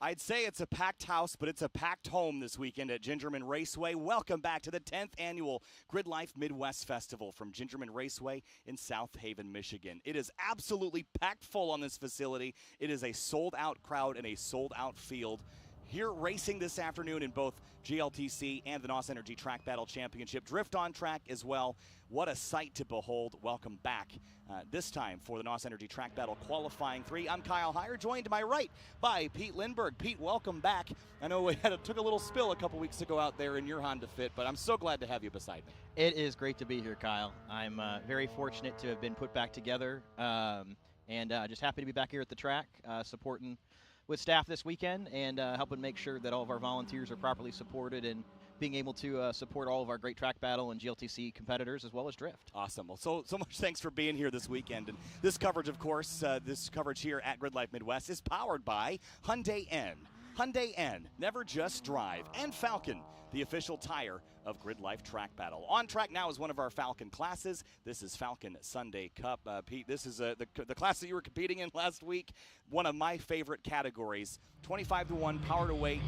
I'd say it's a packed house, but it's a packed home this weekend at GingerMan Raceway. Welcome back to the 10th annual GRIDLIFE Midwest Festival from GingerMan Raceway in South Haven, Michigan. It is absolutely packed full on this facility. It is a sold-out crowd and a sold-out field. Here racing this afternoon in both GLTC and the NOS Energy Track Battle Championship. Drift on track as well. What a sight to behold. Welcome back this time for the NOS Energy Track Battle Qualifying 3. I'm Kyle Heyer, joined to my right by Pete Lindbergh. Pete, welcome back. I know we took a little spill a couple weeks ago out there in your Honda Fit, but I'm so glad to have you beside me. It is great to be here, Kyle. I'm very fortunate to have been put back together and just happy to be back here at the track supporting with staff this weekend and helping make sure that all of our volunteers are properly supported and being able to support all of our great track battle and GLTC competitors as well as drift. Awesome. Well, so much thanks for being here this weekend. And this coverage, of course, this coverage here at GRIDLIFE Midwest is powered by Hyundai N. Hyundai N, never just drive, and Falcon, the official tire of GRIDLIFE Track Battle. On track now is one of our Falcon classes. This is Falcon Sunday Cup. Pete, this is the class that you were competing in last week. One of my favorite categories, 25-to-1 power to weight,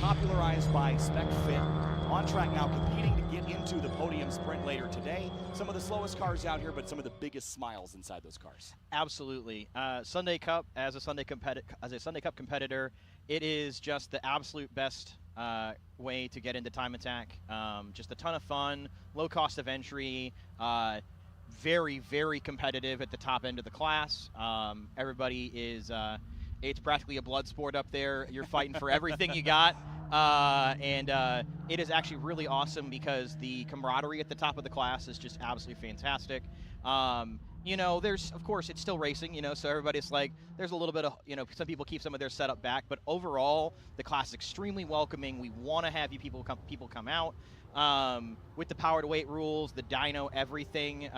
popularized by Spec Fit. On track now, competing to get into the podium sprint later today. Some of the slowest cars out here, but some of the biggest smiles inside those cars. Absolutely. Sunday Cup, as a Sunday Cup competitor, it is just the absolute best way to get into time attack. Just a ton of fun, low cost of entry, very, very competitive at the top end of the class. Everybody is, it's practically a blood sport up there. You're fighting for everything you got. And it is actually really awesome because the camaraderie at the top of the class is just absolutely fantastic. You know, of course, it's still racing, you know, so everybody's like, there's a little bit of, you know, some people keep some of their setup back, but overall, the class is extremely welcoming. We want to have people come out. With the power to weight rules, the dyno, everything,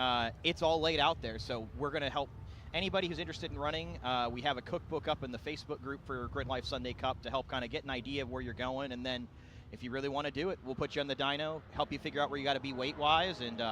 it's all laid out there, so we're going to help anybody who's interested in running. We have a cookbook up in the Facebook group for GRIDLIFE Sunday Cup to help kind of get an idea of where you're going, and then if you really want to do it, we'll put you on the dyno, help you figure out where you got to be weight-wise, and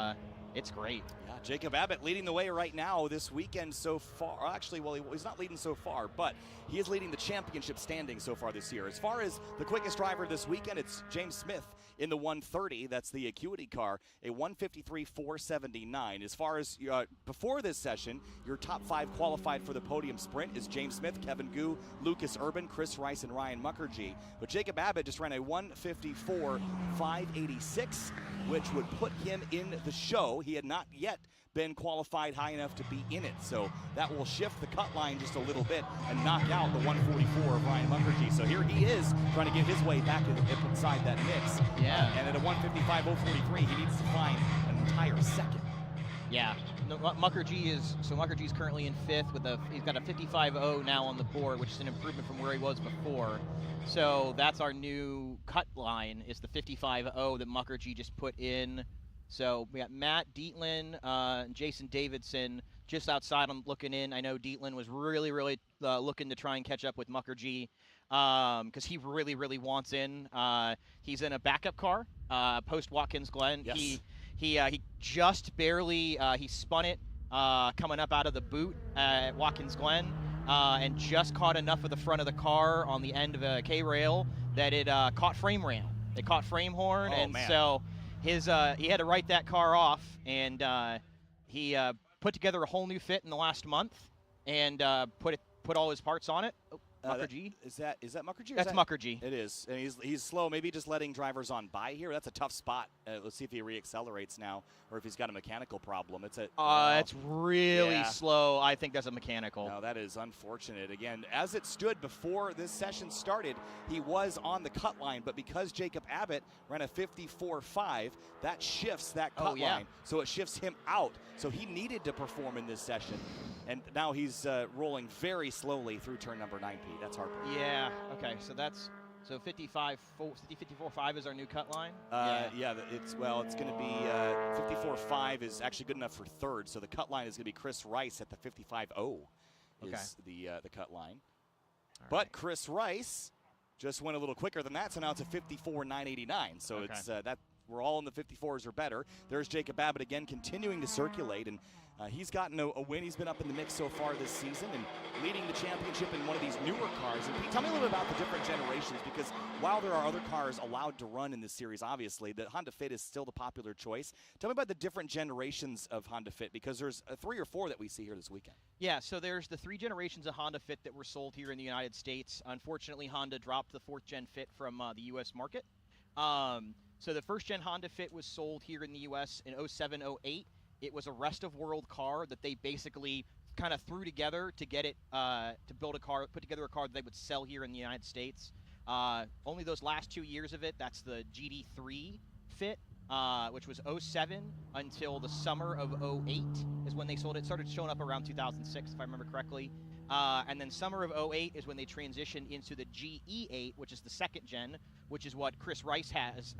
it's great. Yeah, Jacob Abbott leading the way right now this weekend so far. Actually, well, he's not leading so far, but he is leading the championship standing so far this year. As far as the quickest driver this weekend, it's James Smith in the 130. That's the Acuity car, a 153.479. As far as before this session, your top 5 qualified for the podium sprint is James Smith, Kevin Gu, Lucas Urban, Chris Rice, and Ryan Mukherjee. But Jacob Abbott just ran a 154.586, which would put him in the show. He had not yet been qualified high enough to be in it, so that will shift the cut line just a little bit and knock out the 144 of Ryan Mukherjee. So here he is trying to get his way back inside that mix. Yeah. And at a 155.043, he needs to find an entire second. Yeah. No, Mukherjee's currently in 5th he's got a 55.0 now on the board, which is an improvement from where he was before. So that's our new cut line, is the 55.0 that Mukherjee just put in. So we got Matt Dietlin and Jason Davidson just outside. I'm looking in. I know Dietlin was really, really looking to try and catch up with Mukherjee because he really, really wants in. He's in a backup car post Watkins Glen. Yes. He just barely he spun it coming up out of the boot at Watkins Glen and just caught enough of the front of the car on the end of a K-rail that it caught frame rail. It caught frame horn, so he had to write that car off, and he put together a whole new fit in the last month and put all his parts on it. Mukherjee. Is that Mukherjee? That's Mukherjee. It is, and he's slow. Maybe just letting drivers on by here. That's a tough spot. Let's see if he reaccelerates now, or if he's got a mechanical problem. It's really slow. I think that's a mechanical. No, that is unfortunate. Again, as it stood before this session started, he was on the cut line, but because Jacob Abbott ran a 54.5, that shifts that cut line, so it shifts him out. So he needed to perform in this session, and now he's rolling very slowly through turn number 9, Pete. That's heartbreaking. Yeah. Okay. So 54.5 is our new cut line. It's going to be 54.5 is actually good enough for 3rd. So the cut line is going to be Chris Rice at the 55.0 is the cut line. But Chris Rice just went a little quicker than that, so now it's a 54.989. So it's we're all in the 54s or better. There's Jacob Abbott again continuing to circulate, and he's gotten a win. He's been up in the mix so far this season and leading the championship in one of these newer cars. And Pete, tell me a little bit about the different generations, because while there are other cars allowed to run in this series, obviously, the Honda Fit is still the popular choice. Tell me about the different generations of Honda Fit, because there's 3 or 4 that we see here this weekend. Yeah, so there's the 3 generations of Honda Fit that were sold here in the United States. Unfortunately, Honda dropped the 4th gen Fit from the U.S. market. So the 1st gen Honda Fit was sold here in the U.S. in 07, 08. It was a rest of world car that they basically kind of threw together to get it to build a car, put together a car that they would sell here in the United States. Only those last 2 years of it, that's the GD3 Fit, which was 07 until the summer of 08 is when they sold it. It started showing up around 2006, if I remember correctly. And then summer of 08 is when they transitioned into the GE8, which is the 2nd gen, which is what Chris Rice has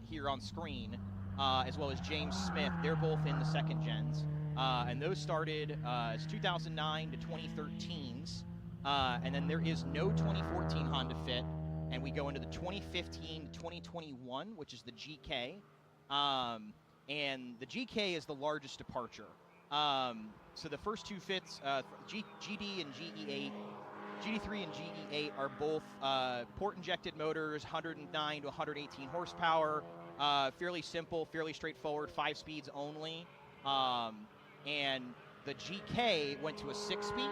here on screen, as well as James Smith. They're both in the 2nd gens. And those started as 2009 to 2013s. And then there is no 2014 Honda Fit. And we go into the 2015 to 2021, which is the GK. And the GK is the largest departure. So the first 2 fits, GD and GE8, GD3 and GE8 are both port-injected motors, 109 to 118 horsepower, fairly simple, fairly straightforward, 5 speeds only. And the GK went to a 6-speed,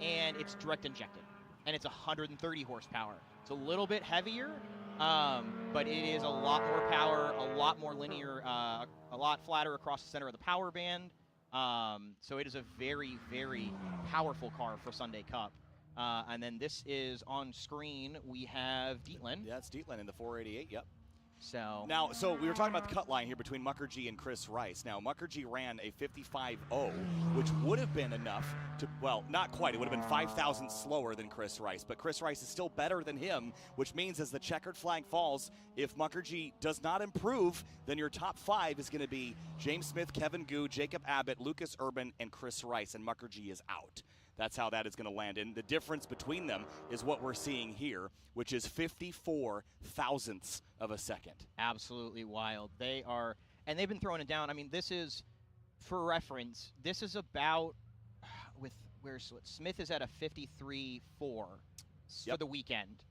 and it's direct injected, and it's 130 horsepower. It's a little bit heavier, but it is a lot more power, a lot more linear, a lot flatter across the center of the power band. So it is a very, very powerful car for Sunday Cup. And then this is on screen. We have Dietland. Yeah, it's Dietland in the 488, yep. So we were talking about the cut line here between Mukherjee and Chris Rice. Now, Mukherjee ran a 55.0, which would have been enough to, well, not quite. It would have been 5 thousandths slower than Chris Rice, but Chris Rice is still better than him, which means as the checkered flag falls, if Mukherjee does not improve, then your top 5 is going to be James Smith, Kevin Gu, Jacob Abbott, Lucas Urban, and Chris Rice, and Mukherjee is out. That's how that is going to land. And the difference between them is what we're seeing here, which is 54 thousandths of a second. Absolutely wild. They are, and they've been throwing it down. I mean, this is, for reference, this is about, Smith is at a 53.4 for the weekend.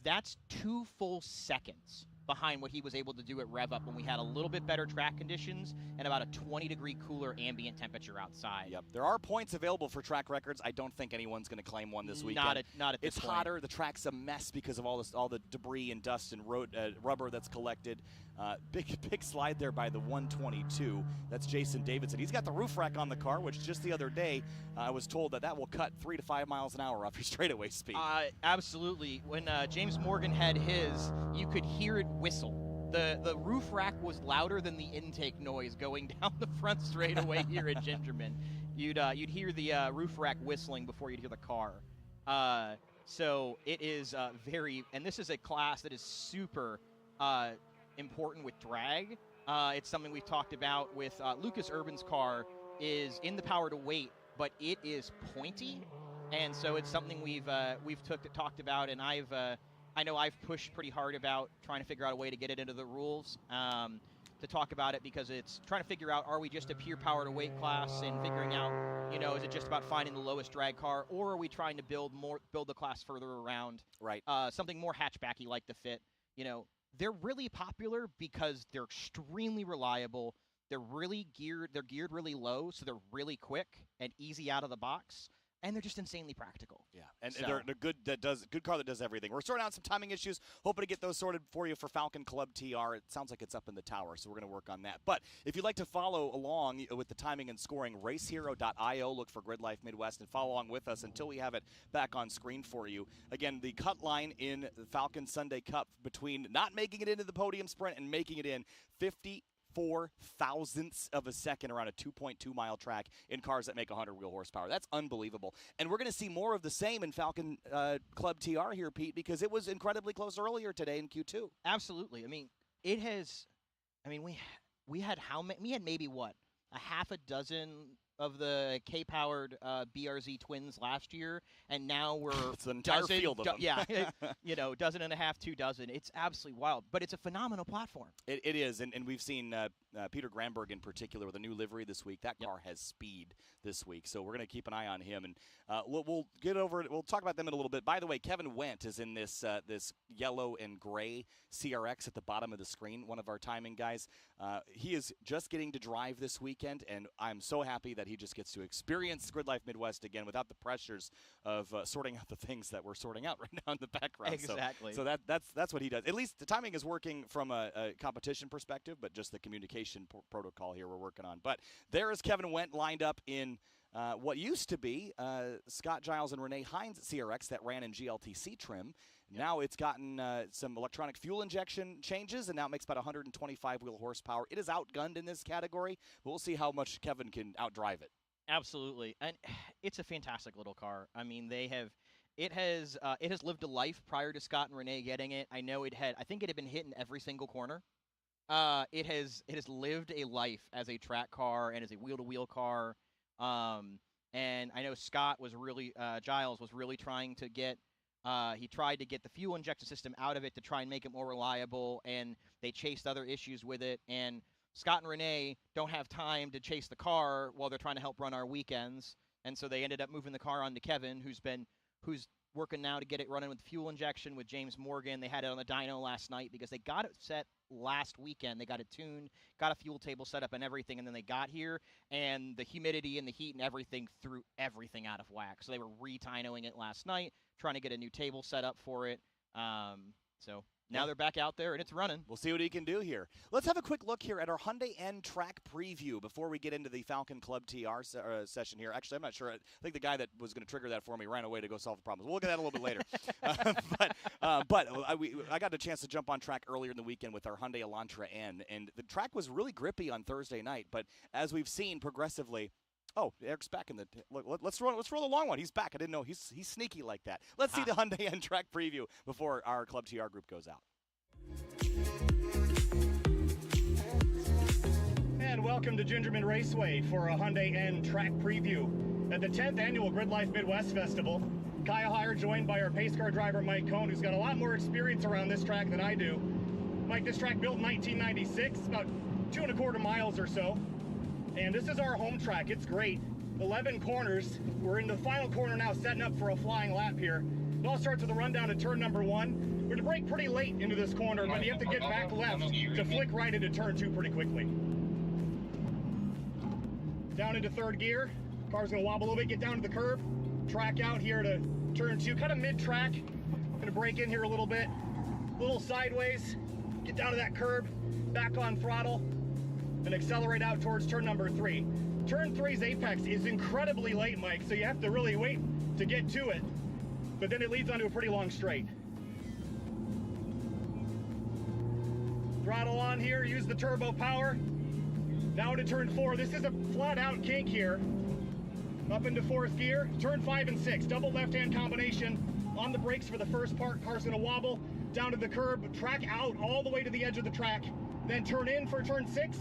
That's 2 full seconds behind what he was able to do at Rev Up when we had a little bit better track conditions and about a 20-degree cooler ambient temperature outside. Yep. There are points available for track records. I don't think anyone's going to claim one this weekend. Not at this It's point. hotter. The track's a mess because of all the debris and dust and rubber that's collected. Big slide there by the 122. That's Jason Davidson. He's got the roof rack on the car, which just the other day I was told that will cut 3 to 5 miles an hour off your straightaway speed. Absolutely. When James Morgan had his, you could hear it whistle. The roof rack was louder than the intake noise going down the front straightaway here at GingerMan. You'd hear the roof rack whistling before you'd hear the car. So it is and this is a class that is super important with drag. It's something we've talked about with Lucas Urban's car is in the power to weight, but it is pointy, and so it's something we've talked about, and I know I've pushed pretty hard about trying to figure out a way to get it into the rules to talk about it, because it's trying to figure out, are we just a pure power to weight class and figuring out, is it just about finding the lowest drag car, or are we trying to build the class further around? Right. Something more hatchbacky like the Fit. They're really popular because they're extremely reliable. They're geared really low, so they're really quick and easy out of the box. And they're just insanely practical. Yeah, and they're good car that does everything. We're sorting out some timing issues, hoping to get those sorted for you for Falcon Club TR. It sounds like it's up in the tower, so we're going to work on that. But if you'd like to follow along with the timing and scoring, racehero.io, look for GridLife Midwest, and follow along with us until we have it back on screen for you. Again, the cut line in the Falcon Sunday Cup between not making it into the podium sprint and making it in, 54 thousandths of a second around a 2.2 mile track in cars that make 100 wheel horsepower. That's unbelievable. And we're going to see more of the same in Falcon Club TR here, Pete, because it was incredibly close earlier today in Q2. Absolutely. I mean, we had maybe a half a dozen K-powered BRZ twins last year, and now we're it's an entire field of them. Yeah, dozen and a half, 2 dozen. It's absolutely wild, but it's a phenomenal platform. It is, and we've seen Peter Granberg in particular with a new livery this week. That car has speed this week, so we're going to keep an eye on him, and we'll get over it. We'll talk about them in a little bit. By the way, Kevin Wendt is in this this yellow and gray CRX at the bottom of the screen, one of our timing guys. He is just getting to drive this weekend, and I'm so happy that he just gets to experience GridLife Midwest again without the pressures of sorting out the things that we're sorting out right now in the background. Exactly. So that's what he does. At least the timing is working from a competition perspective, but just the communication protocol here we're working on. But there is Kevin Wendt lined up in what used to be Scott Giles and Renee Hines CRX that ran in GLTC trim. Now it's gotten some electronic fuel injection changes, and now it makes about 125 wheel horsepower. It is outgunned in this category, but we'll see how much Kevin can outdrive it. Absolutely, and it's a fantastic little car. I mean, it has lived a life prior to Scott and Renee getting it. I know I think it had been hit in every single corner. It has lived a life as a track car and as a wheel-to-wheel car. And I know Scott was really Giles was really trying to get. He tried to get the fuel injection system out of it to try and make it more reliable, and they chased other issues with it. And Scott and Renee don't have time to chase the car while they're trying to help run our weekends, and so they ended up moving the car on to Kevin, who's working now to get it running with fuel injection with James Morgan. They had it on the dyno last night because they got it set last weekend. They got it tuned, got a fuel table set up and everything, and then they got here, and the humidity and the heat and everything threw everything out of whack. So they were re-dynoing it last night, trying to get a new table set up for it. So now they're back out there, and it's running. We'll see what he can do here. Let's have a quick look here at our Hyundai N track preview before we get into the Falcon Club TR session here. Actually, I'm not sure. I think the guy that was going to trigger that for me ran away to go solve the problems. We'll look at that a little bit later. But I got a chance to jump on track earlier in the weekend with our Hyundai Elantra N, and the track was really grippy on Thursday night. But as we've seen progressively, oh, Eric's back in the. Let's roll the long one. He's back. I didn't know he's sneaky like that. Let's see the Hyundai N track preview before our Club TR group goes out. And welcome to GingerMan Raceway for a Hyundai N track preview at the 10th annual GridLife Midwest Festival. Kyle Heyer joined by our pace car driver Mike Cohn, who's got a lot more experience around this track than I do. Mike, this track built in 1996, about 2.25 miles or so. And this is our home track. It's great. 11 corners. We're in the final corner now, setting up for a flying lap here. It all starts with a rundown to turn number 1. We're going to brake pretty late into this corner, but you have to get back left to flick right into turn 2 pretty quickly. Down into third gear. Car's going to wobble a little bit, get down to the curb. Track out here to turn 2, kind of mid-track. Going to brake in here a little bit. A little sideways. Get down to that curb. Back on throttle. And accelerate out towards turn number 3. Turn 3's apex is incredibly late, Mike, so you have to really wait to get to it. But then it leads onto a pretty long straight. Throttle on here, use the turbo power. Now into turn 4. This is a flat out kink here. Up into 4th gear, turn 5 and 6. Double left-hand combination on the brakes for the first part. Car's gonna wobble down to the curb, track out all the way to the edge of the track, then turn in for turn 6.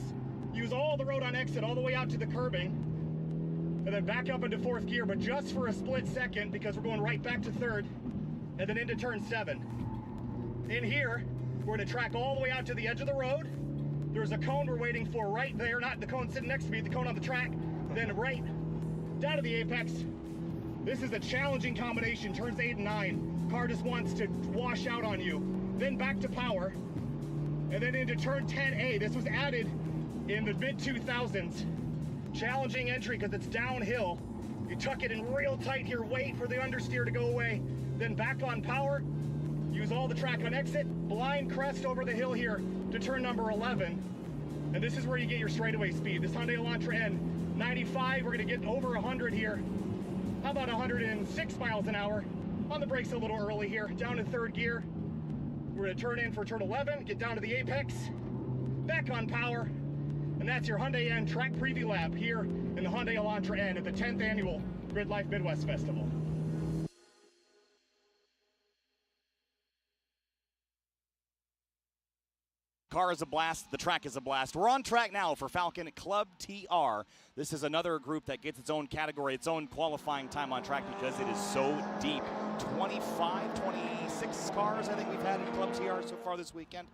Use all the road on exit all the way out to the curbing, and then back up into 4th gear, but just for a split second because we're going right back to 3rd, and then into turn 7. In here, we're going to track all the way out to the edge of the road. There's a cone we're waiting for right there, not the cone sitting next to me, the cone on the track, then right down to the apex. This is a challenging combination, turns 8 and 9. Car just wants to wash out on you. Then back to power, and then into turn 10A. This was added in the mid-2000s. Challenging entry because it's downhill. You tuck it in real tight here, wait for the understeer to go away, then back on power, use all the track on exit, blind crest over the hill here to turn number 11. And this is where you get your straightaway speed. This Hyundai Elantra N, 95, we're gonna get over 100 here. How about 106 miles an hour? On the brakes a little early here, down to 3rd gear. We're gonna turn in for turn 11, get down to the apex, back on power, and that's your Hyundai N track preview lap here in the Hyundai Elantra N at the 10th annual GridLife Midwest Festival. car is a blast. The track is a blast. We're on track now for Falcon Club TR. This is another group that gets its own category, its own qualifying time on track because it is so deep. 25, 26 cars I think we've had in Club TR so far this weekend.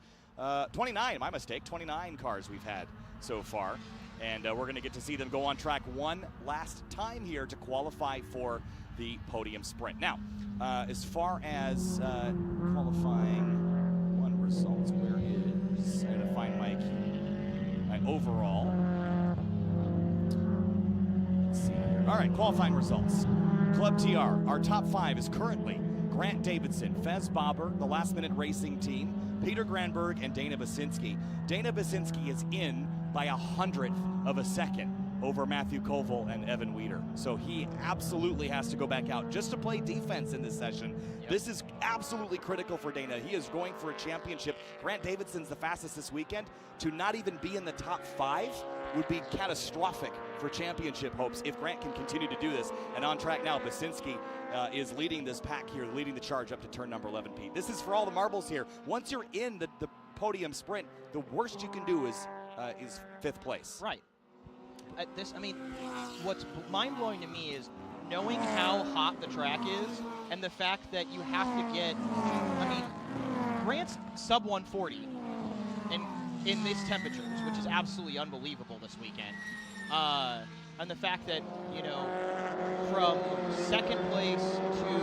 29, my mistake, 29 cars we've had so far. And we're going to get to see them go on track one last time here to qualify for the podium sprint. Now, as far as qualifying one results, where is, I'm going to find my overall. Let's see here. All right, qualifying results. Club TR, our top 5 is currently Grant Davidson, Fez Bobber, the Last Minute Racing Team, Peter Granberg, and Dana Basinski. Dana Basinski is in by 100th of a second over Matthew Koval and Evan Weeder. So he absolutely has to go back out just to play defense in this session. Yep. This is absolutely critical for Dana. He is going for a championship. Grant Davidson's the fastest this weekend. To not even be in the top 5 would be catastrophic for championship hopes if Grant can continue to do this. And on track now, Basinski is leading this pack here, leading the charge up to turn number 11, Pete. This is for all the marbles here. Once you're in the podium sprint, the worst you can do is 5th place. Right. What's mind-blowing to me is knowing how hot the track is and the fact that you have to get, Grant's sub 140 in these temperatures, which is absolutely unbelievable this weekend. And the fact that, from 2nd place to,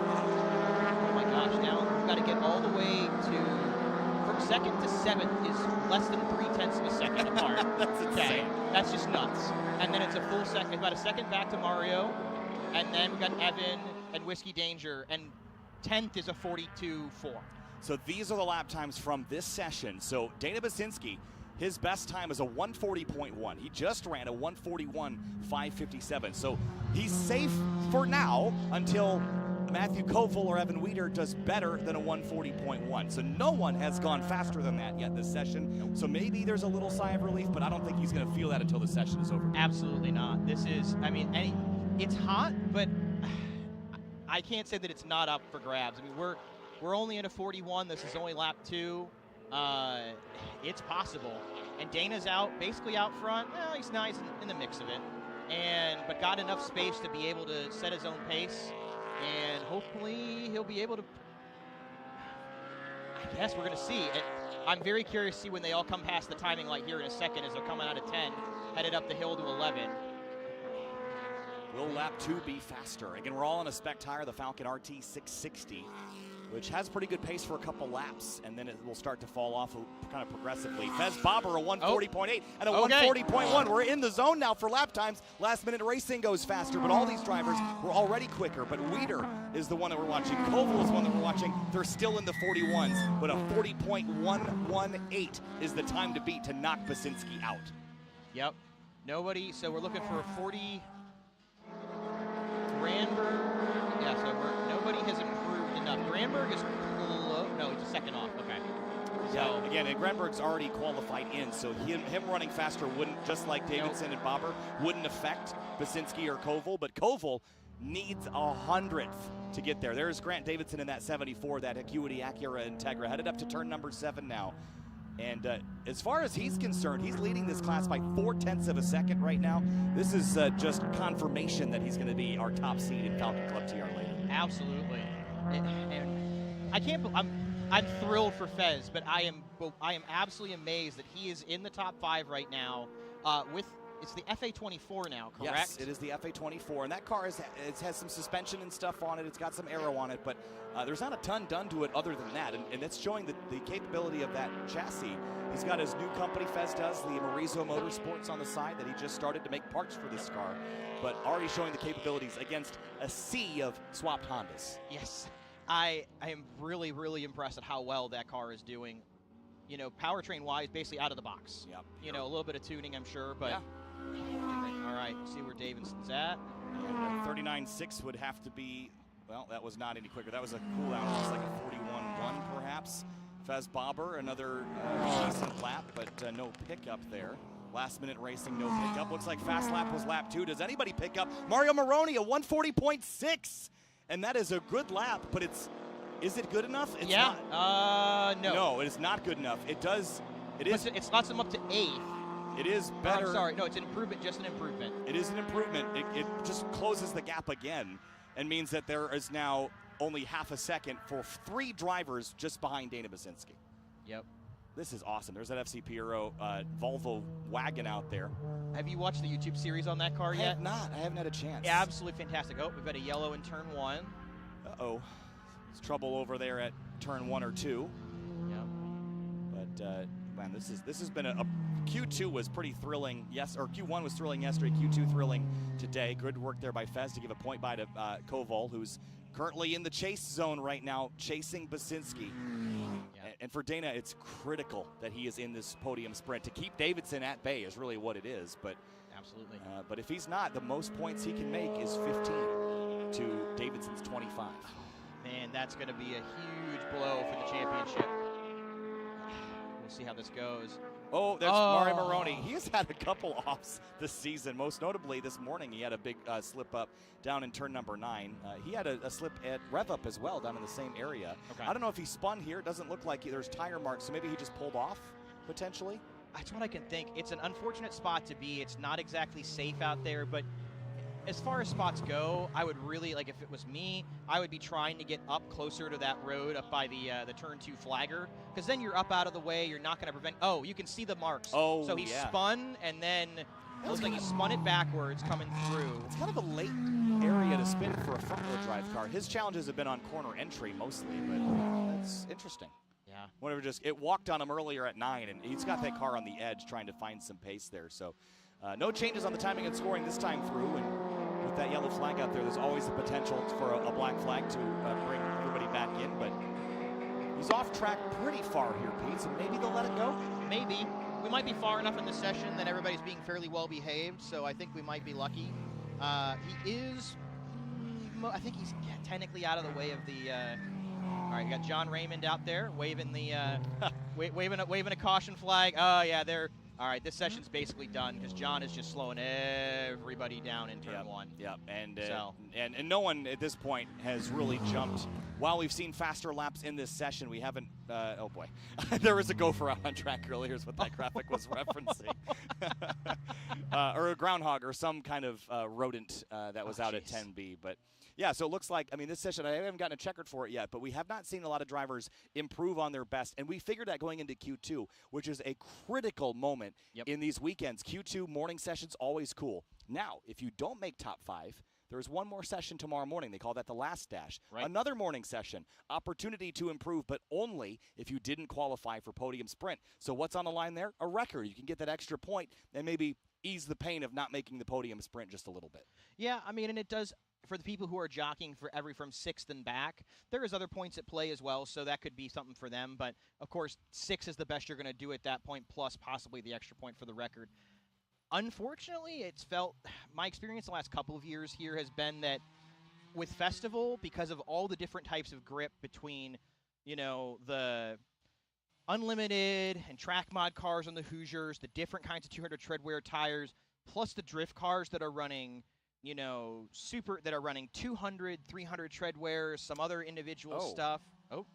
oh my gosh, now we've got to get all the way to, from 2nd to 7th is less than 0.3 of a second apart. That's insane. That's just nuts. And then it's a full second, about a second back to Mario, and then we've got Evan and Whiskey Danger, and 10th is a 42.4. So these are the lap times from this session. So Dana Basinski, his best time is a 140.1. He just ran a 141.557. So he's safe for now until Matthew Koval or Evan Weeder does better than a 140.1. So no one has gone faster than that yet this session. So maybe there's a little sigh of relief, but I don't think he's going to feel that until the session is over. Absolutely not. This is, it's hot, but I can't say that it's not up for grabs. We're only in a 41. This is only lap 2. It's possible. And Dana's basically out front. Well, he's nice in the mix of it, but got enough space to be able to set his own pace. And hopefully he'll be able to, I guess we're going to see. I'm very curious to see when they all come past the timing light here in a second as they're coming out of 10, headed up the hill to 11. Will lap 2 be faster? Again, we're all on a spec tire, the Falcon RT 660, which has pretty good pace for a couple laps, and then it will start to fall off kind of progressively. Fez Bobber, a 140.8 and a 140.1. We're in the zone now for lap times. Last Minute Racing goes faster, but all these drivers were already quicker. But Weeder is the one that we're watching. Koval is one that we're watching. They're still in the 41s, but a 40.118 is the time to beat to knock Basinski out. Yep. Nobody, so we're looking for a 40. Granberg, yeah, so nobody has improved enough. Granberg is low. No, he's a second off. Okay. So again, and Granberg's already qualified in, so him running faster wouldn't, just like Davidson and Bobber, wouldn't affect Basinski or Koval, but Koval needs 100th to get there. There's Grant Davidson in that 74, that Acuity Acura Integra, headed up to turn number 7 now. And as far as he's concerned, he's leading this class by 0.4 of a second right now. This is just confirmation that he's going to be our top seed in Falcon Club TR later. Absolutely. I'm thrilled for Fez, but I am absolutely amazed that he is in the top 5 right now. It's the FA24 now, correct? Yes, it is the FA24, and that car has some suspension and stuff on it. It's got some aero on it, but there's not a ton done to it other than that, and it's showing the capability of that chassis. He's got his new company, Fez does, the Marizo Motorsports on the side that he just started to make parts for this car, but already showing the capabilities against a sea of swapped Hondas. Yes, I am really, really impressed at how well that car is doing. Powertrain-wise, basically out of the box. Yep. A little bit of tuning, I'm sure, but... Yeah. All right, see where Davidson's at. 39.6 would have to be, well, that was not any quicker. That was a cool down. Looks like a 41.1 perhaps. Fez Bobber, another decent lap, but no pickup there. Last Minute Racing, no pickup. Looks like fast lap was lap 2. Does anybody pick up? Mario Moroni, a 140.6. And that is a good lap, but it's Is it good enough? It's yeah. Not. No. No, it is not good enough. It does. It is. It slots them up to 8th. It is better. I'm sorry. No, it's an improvement. Just an improvement. It is an improvement. It just closes the gap again, and means that there is now only half a second for 3 drivers just behind Dana Basinski. Yep. This is awesome. There's that FC Piero Volvo wagon out there. Have you watched the YouTube series on that car yet? I have not. I haven't had a chance. Yeah, absolutely fantastic. Oh, we've got a yellow in turn 1. Uh-oh. There's trouble over there at turn 1 or 2. Yeah. But, man, this has been a Q2 was pretty thrilling. Yes, or Q1 was thrilling yesterday. Q2 thrilling today. Good work there by Fez to give a point by to Koval, who's currently in the chase zone right now, chasing Basinski. Yeah. And for Dana, it's critical that he is in this podium sprint. To keep Davidson at bay is really what it is. But absolutely. But if he's not, the most points he can make is 15 to Davidson's 25. Man, that's going to be a huge blow for the championship. We'll see how this goes. Oh, there's Mario Moroni. He has had a couple offs this season. Most notably, this morning he had a big slip up down in turn number 9. He had a slip at rev up as well down in the same area. Okay. I don't know if he spun here. It doesn't look like there's tire marks, so maybe he just pulled off potentially. That's what I can think. It's an unfortunate spot to be. It's not exactly safe out there, but as far as spots go, I would really, like, if it was me, I would be trying to get up closer to that road up by the turn 2 flagger, because then you're up out of the way. You're not going to prevent. Oh, you can see the marks. Oh, so he spun, and then it looks like he spun it backwards coming through. It's kind of a late area to spin for a front-wheel drive car. His challenges have been on corner entry mostly, but that's interesting. Yeah. Whatever, it walked on him earlier at 9, and he's got that car on the edge trying to find some pace there. So no changes on the timing and scoring this time through, and with that yellow flag out there, there's always the potential for a black flag to bring everybody back in, but he's off track pretty far here, Pete, so maybe they'll let it go? Maybe. We might be far enough in the session that everybody's being fairly well behaved, so I think we might be lucky. He is, I think he's technically out of the way of the, all right, you got John Raymond out there waving the, waving a caution flag. Oh, yeah, they're, all right, this session's basically done because John is just slowing everybody down in turn 1. Yep, and no one at this point has really jumped. While we've seen faster laps in this session, we haven't, oh boy. There was a gopher out on track earlier is what that graphic was referencing. Or a groundhog or some kind of rodent that was out at 10B. But yeah, so it looks like, I mean, this session, I haven't gotten a checkered for it yet, but we have not seen a lot of drivers improve on their best. And we figured that going into Q2, which is a critical moment in these weekends. Q2 morning sessions, always cool. Now, if you don't make top 5, there's one more session tomorrow morning. They call that the last dash. Right. Another morning session. Opportunity to improve, but only if you didn't qualify for podium sprint. So what's on the line there? A record. You can get that extra point and maybe ease the pain of not making the podium sprint just a little bit. Yeah, I mean, and it does, for the people who are jockeying for from 6th and back, there is other points at play as well, so that could be something for them. But, of course, 6 is the best you're going to do at that point, plus possibly the extra point for the record. Unfortunately, it's felt, my experience the last couple of years here has been that with Festival, because of all the different types of grip between, you know, the unlimited and track mod cars on the Hoosiers, the different kinds of 200 tread wear tires, plus the drift cars that are running, you know, that are running 200, 300 tread wears, some other individual stuff. Oh.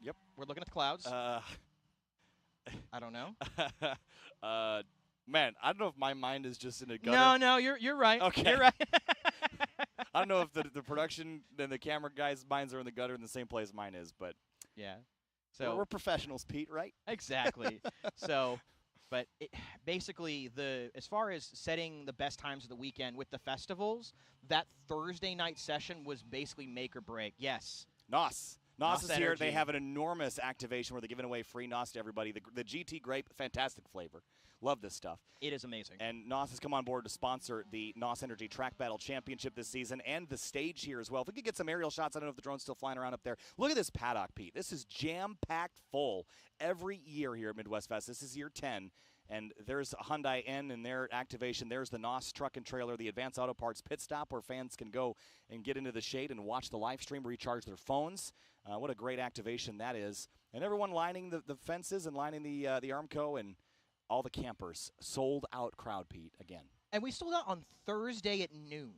Yep. We're looking at the clouds. I don't know. Man, I don't know if my mind is just in a gutter. No, you're right. Okay. You're right. I don't know if the production and the camera guys' minds are in the gutter in the same place mine is, but yeah. So we're professionals, Pete, right? Exactly. So, but basically, as far as setting the best times of the weekend with the festivals, that Thursday night session was basically make or break. Yes. NOS is here. Energy. They have an enormous activation where they're giving away free NOS to everybody. The GT Grape, fantastic flavor. Love this stuff. It is amazing. And NOS has come on board to sponsor the NOS Energy Track Battle Championship this season and the stage here as well. If we could get some aerial shots, I don't know if the drone's still flying around up there. Look at this paddock, Pete. This is jam-packed full every year here at Midwest Fest. This is year 10. And there's Hyundai N and their activation. There's the NOS truck and trailer, the Advanced Auto Parts pit stop where fans can go and get into the shade and watch the live stream, recharge their phones. What a great activation that is. And everyone lining the fences and lining the Armco and all the campers. Sold out crowd, Pete, again. And we sold out on Thursday at noon.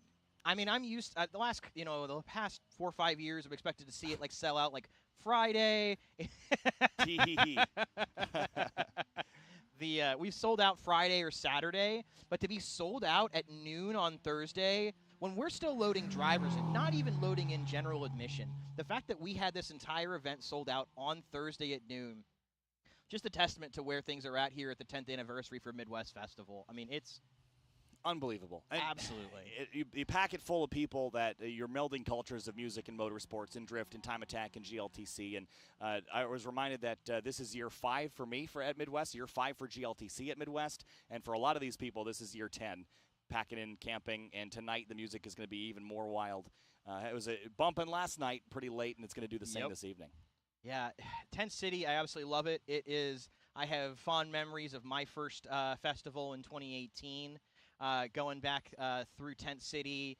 I mean, I'm used the last, the past 4 or 5 years, I'm expected to see it like sell out like Friday. We've sold out Friday or Saturday, but to be sold out at noon on Thursday when we're still loading drivers and not even loading in general admission, the fact that we had this entire event sold out on Thursday at noon, just a testament to where things are at here at the 10th anniversary for Midwest Festival. I mean, it's unbelievable. Absolutely. You pack it full of people that you're melding cultures of music and motorsports and drift and time attack and GLTC. And I was reminded that this is year 5 for me at Midwest, year 5 for GLTC at Midwest. And for a lot of these people, this is year 10, packing in, camping. And tonight the music is going to be even more wild. It was bumping last night pretty late, and it's going to do the same this evening. Yeah, Tent City, I absolutely love it. I have fond memories of my first festival in 2018. Going back through Tent City,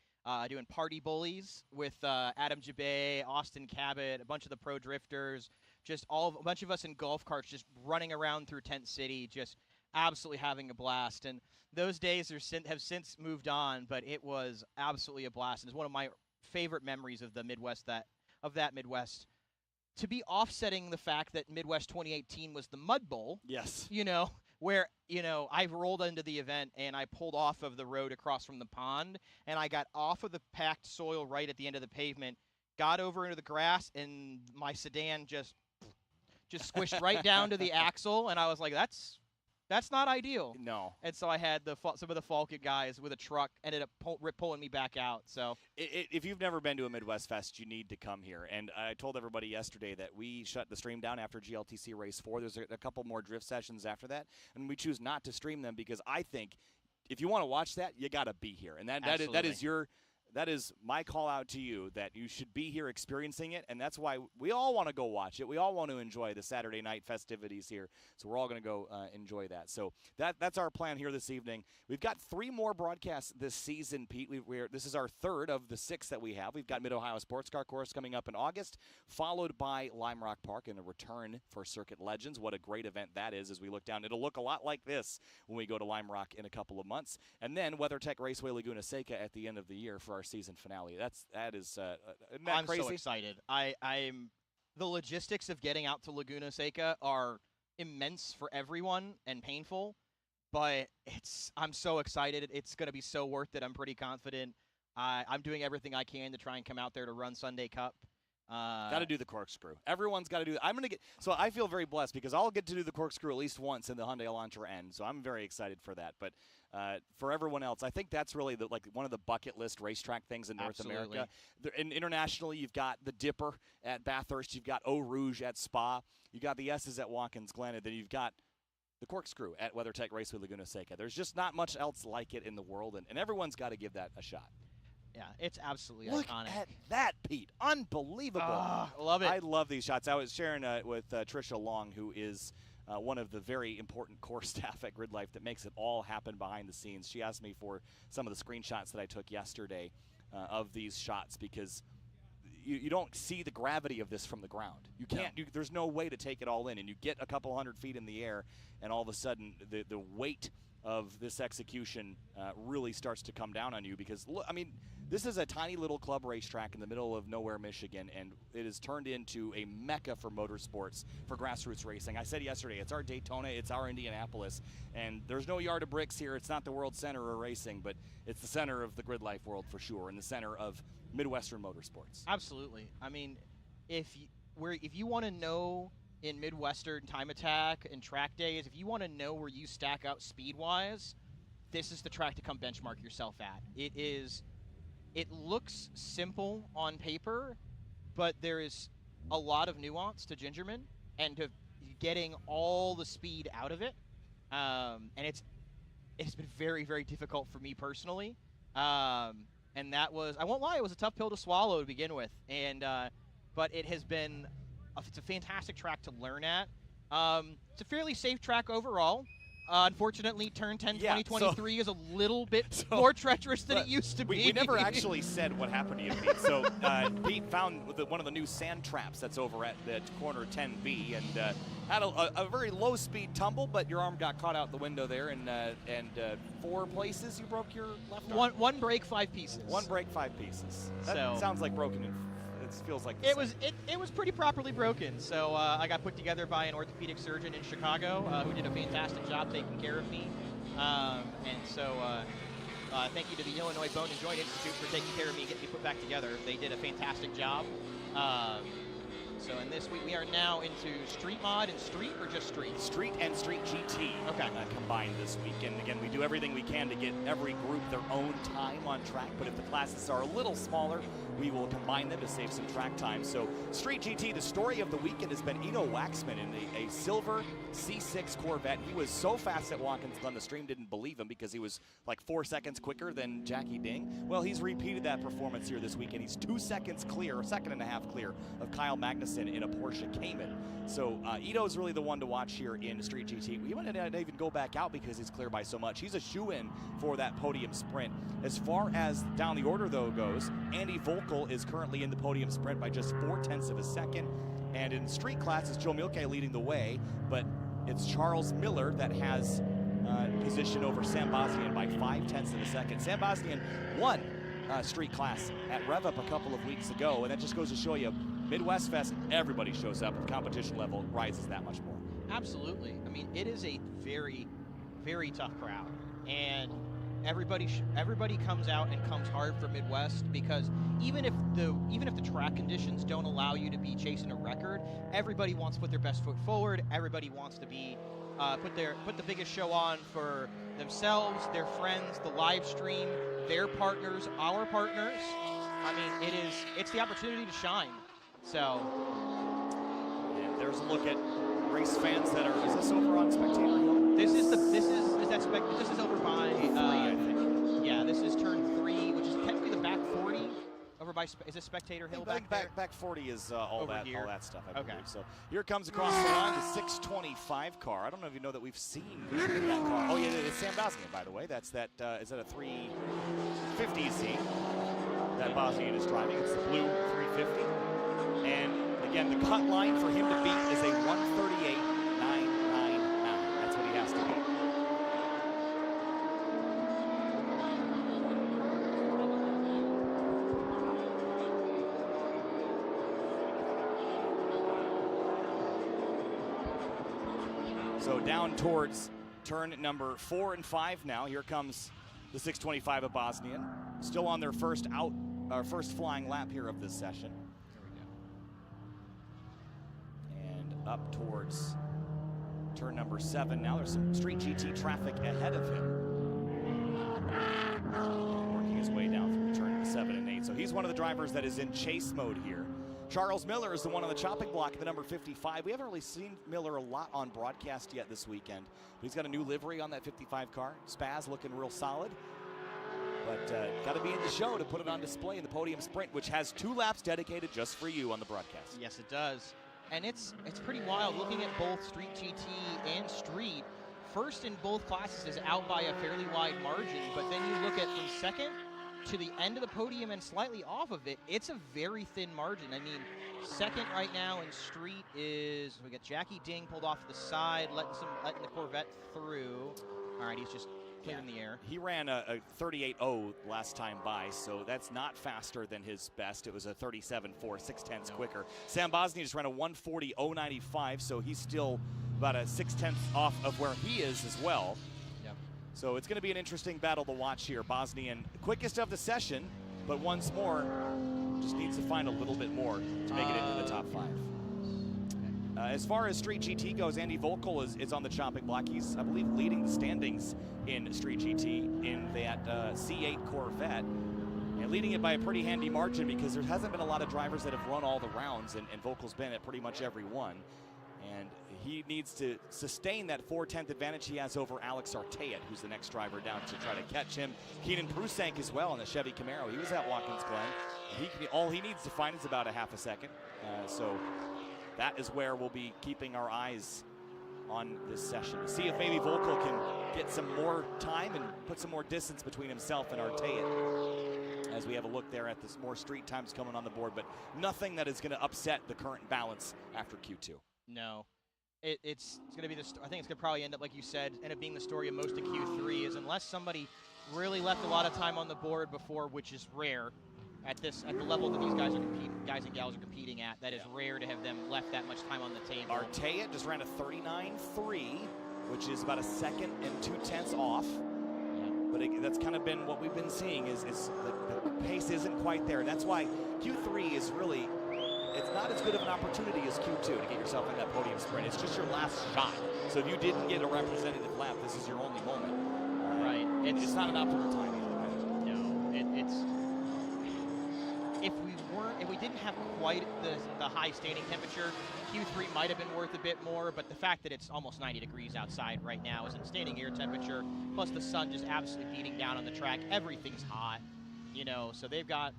doing Party Bullies with Adam Jabay, Austin Cabot, a bunch of the pro drifters, just a bunch of us in golf carts just running around through Tent City, just absolutely having a blast. And those days have since moved on, but it was absolutely a blast. And it's one of my favorite memories of the Midwest, that Midwest. To be offsetting the fact that Midwest 2018 was the Mud Bowl. Yes. Where, I rolled into the event and I pulled off of the road across from the pond, and I got off of the packed soil right at the end of the pavement, got over into the grass, and my sedan just squished right down to the axle, and I was like, that's not ideal. No. And so I had some of the Falcon guys with a truck ended up pulling me back out. So if you've never been to a Midwest Fest, you need to come here. And I told everybody yesterday that we shut the stream down after GLTC Race 4. There's a couple more drift sessions after that, and we choose not to stream them because I think if you want to watch that, you got to be here. And that is my call out to you, that you should be here experiencing it, and that's why we all want to go watch it. We all want to enjoy the Saturday night festivities here, so we're all going to go enjoy that. So that's our plan here this evening. We've got 3 more broadcasts this season, Pete. This is our 3rd of the 6 that we have. We've got Mid-Ohio Sports Car Course coming up in August, followed by Lime Rock Park and a return for Circuit Legends. What a great event that is as we look down. It'll look a lot like this when we go to Lime Rock in a couple of months. And then WeatherTech Raceway Laguna Seca at the end of the year for our season finale. That is isn't that crazy? I'm so excited. The logistics of getting out to Laguna Seca are immense for everyone and painful, but I'm so excited. It's going to be so worth it. I'm pretty confident. I'm doing everything I can to try and come out there to run Sunday Cup. Got to do the corkscrew. Everyone's got to do. So I feel very blessed because I'll get to do the corkscrew at least once in the Hyundai Elantra end. So I'm very excited for that. But for everyone else, I think that's really one of the bucket list racetrack things in North America. And internationally, you've got the Dipper at Bathurst, you've got Eau Rouge at Spa, you've got the S's at Watkins Glen, and then you've got the corkscrew at WeatherTech Raceway Laguna Seca. There's just not much else like it in the world, and everyone's got to give that a shot. Yeah, it's absolutely Look iconic. Look at that, Pete. Unbelievable. I love it. I love these shots. I was sharing with Tricia Long, who is one of the very important core staff at GRIDLIFE that makes it all happen behind the scenes. She asked me for some of the screenshots that I took yesterday of these shots because you don't see the gravity of this from the ground. You can't. No. There's no way to take it all in, and you get a couple hundred feet in the air, and all of a sudden the weight of this execution really starts to come down on you because, look, I mean, this is a tiny little club racetrack in the middle of nowhere, Michigan, and it has turned into a mecca for motorsports, for grassroots racing. I said yesterday, it's our Daytona, it's our Indianapolis, and there's no yard of bricks here. It's not the world center of racing, but it's the center of the GRIDLIFE world for sure, and the center of Midwestern motorsports. Absolutely. I mean, if you want to know in Midwestern time attack and track days, if you want to know where you stack up speed-wise, this is the track to come benchmark yourself at. It looks simple on paper, but there is a lot of nuance to GingerMan and to getting all the speed out of it. And it's been very, very difficult for me personally. And that was, I won't lie, it was a tough pill to swallow to begin with. And but it has been, it's a fantastic track to learn at. It's a fairly safe track overall. Unfortunately, turn 10, 2023 is a little bit more treacherous than it used to be. We never actually said what happened to you, Pete. So Pete found one of the new sand traps that's over at the corner 10B, and Had a very low-speed tumble, but your arm got caught out the window there, and 4 places you broke your left arm? One break, 5 pieces. One break, 5 pieces. That So sounds like broken. It feels like it was pretty properly broken. So I got put together by an orthopedic surgeon in Chicago who did a fantastic job taking care of me. Thank you to the Illinois Bone and Joint Institute for taking care of me and getting me put back together. They did a fantastic job. So in this week, we are now into Street Mod and Street, or just Street? Street and Street GT combined this week. And again, we do everything we can to get every group their own time on track, but if the classes are a little smaller, we will combine them to save some track time. So Street GT, the story of the weekend has been Ito Waxman in a silver C6 Corvette. He was so fast at Watkins Glen, the stream didn't believe him because he was like 4 seconds quicker than Jackie Ding. Well, he's repeated that performance here this weekend. He's 2 seconds clear, or 1.5 seconds clear of Kyle Magnussen in a Porsche Cayman. So Ito's really the one to watch here in Street GT. We might not even go back out because he's clear by so much. He's a shoe-in for that podium sprint. As far as down the order, though, goes, Andy Volkel is currently in the podium sprint by just 0.4 of a second. And in street classes, Joe Milke leading the way, but it's Charles Miller that has position over Sam Bosnian by 0.5 of a second. Sam Bosnian won street class at Rev Up a couple of weeks ago, and that just goes to show you Midwest Fest, everybody shows up. The competition level rises that much more. Absolutely. I mean, it is a very, very tough crowd, and everybody comes out and comes hard for Midwest, because even if the track conditions don't allow you to be chasing a record, everybody wants to put their best foot forward. Everybody wants to be put the biggest show on for themselves, their friends, the live stream, their partners, our partners. I mean, it's the opportunity to shine. So, and there's a look at race fans that are. Is this over on Spectator Hill? This is over by. I think. Yeah, this is turn 3, which is technically the back 40. Over by. Is this Spectator Hill back there? Back 40 is all that stuff. I believe. Okay. So here comes across the line the 625 car. I don't know if you know that we've seen that car. Oh yeah, it's Sam Bosnian, by the way. That's that. Is that a 350Z that Bosnian is driving? It's the blue 350. And again, the cut line for him to beat is a 138.999. That's what he has to beat. So down towards turn number 4 and 5 now. Here comes the 625 of Bosnian. Still on their first flying lap here of this session. Up towards turn number 7 now. There's some Street GT traffic ahead of him. And working his way down through turn 7 and 8. So he's one of the drivers that is in chase mode here. Charles Miller is the one on the chopping block, the number 55. We haven't really seen Miller a lot on broadcast yet this weekend. But he's got a new livery on that 55 car. Spaz looking real solid. But got to be in the show to put it on display in the podium sprint, which has 2 laps dedicated just for you on the broadcast. Yes, it does. And it's pretty wild looking at both Street GT and Street. First in both classes is out by a fairly wide margin, but then you look at from second to the end of the podium and slightly off of it, it's a very thin margin. I mean, second right now in Street is, we got Jackie Ding pulled off to the side, letting the Corvette through. All right, he's just clear in the air. He ran a 38.0 last time by, so that's not faster than his best. It was a 37.4, 0.6 quicker. Sam Bosnian just ran a 140.095, so he's still about a 0.6 off of where he is as well. Yep. So it's going to be an interesting battle to watch here. Bosnian, quickest of the session, but once more, just needs to find a little bit more to make it into the top 5. As far as Street GT goes, Andy Volkel is on the chopping block. He's, I believe, leading the standings in Street GT in that C8 Corvette. And leading it by a pretty handy margin because there hasn't been a lot of drivers that have run all the rounds, and Volkel's been at pretty much every one. And he needs to sustain that 4/10 advantage he has over Alex Arteat, who's the next driver down to try to catch him. Keenan Prusank as well in the Chevy Camaro. He was at Watkins Glen. All he needs to find is about a 0.5 second. So that is where we'll be keeping our eyes on this session. See if maybe Volkel can get some more time and put some more distance between himself and Arteat as we have a look there at this more street times coming on the board, but nothing that is going to upset the current balance after Q2. No. it's going to be I think it's going to probably end up, like you said, end up being the story of most of Q3 is unless somebody really left a lot of time on the board before, which is rare at the level that these guys and gals are competing at. That is rare to have them left that much time on the table. Artea just ran a 39.3, which is about a second and 2/10 off. But that's kind of been what we've been seeing is the pace isn't quite there. That's why Q3 is really, it's not as good of an opportunity as Q2 to get yourself in that podium sprint. It's just your last shot. So if you didn't get a representative lap, this is your only moment. Right. It's not an optimal time either. No, it's if we didn't have quite the high standing temperature, Q3 might have been worth a bit more, but the fact that it's almost 90 degrees outside right now is in standing air temperature, plus the sun just absolutely beating down on the track. Everything's hot, so they've got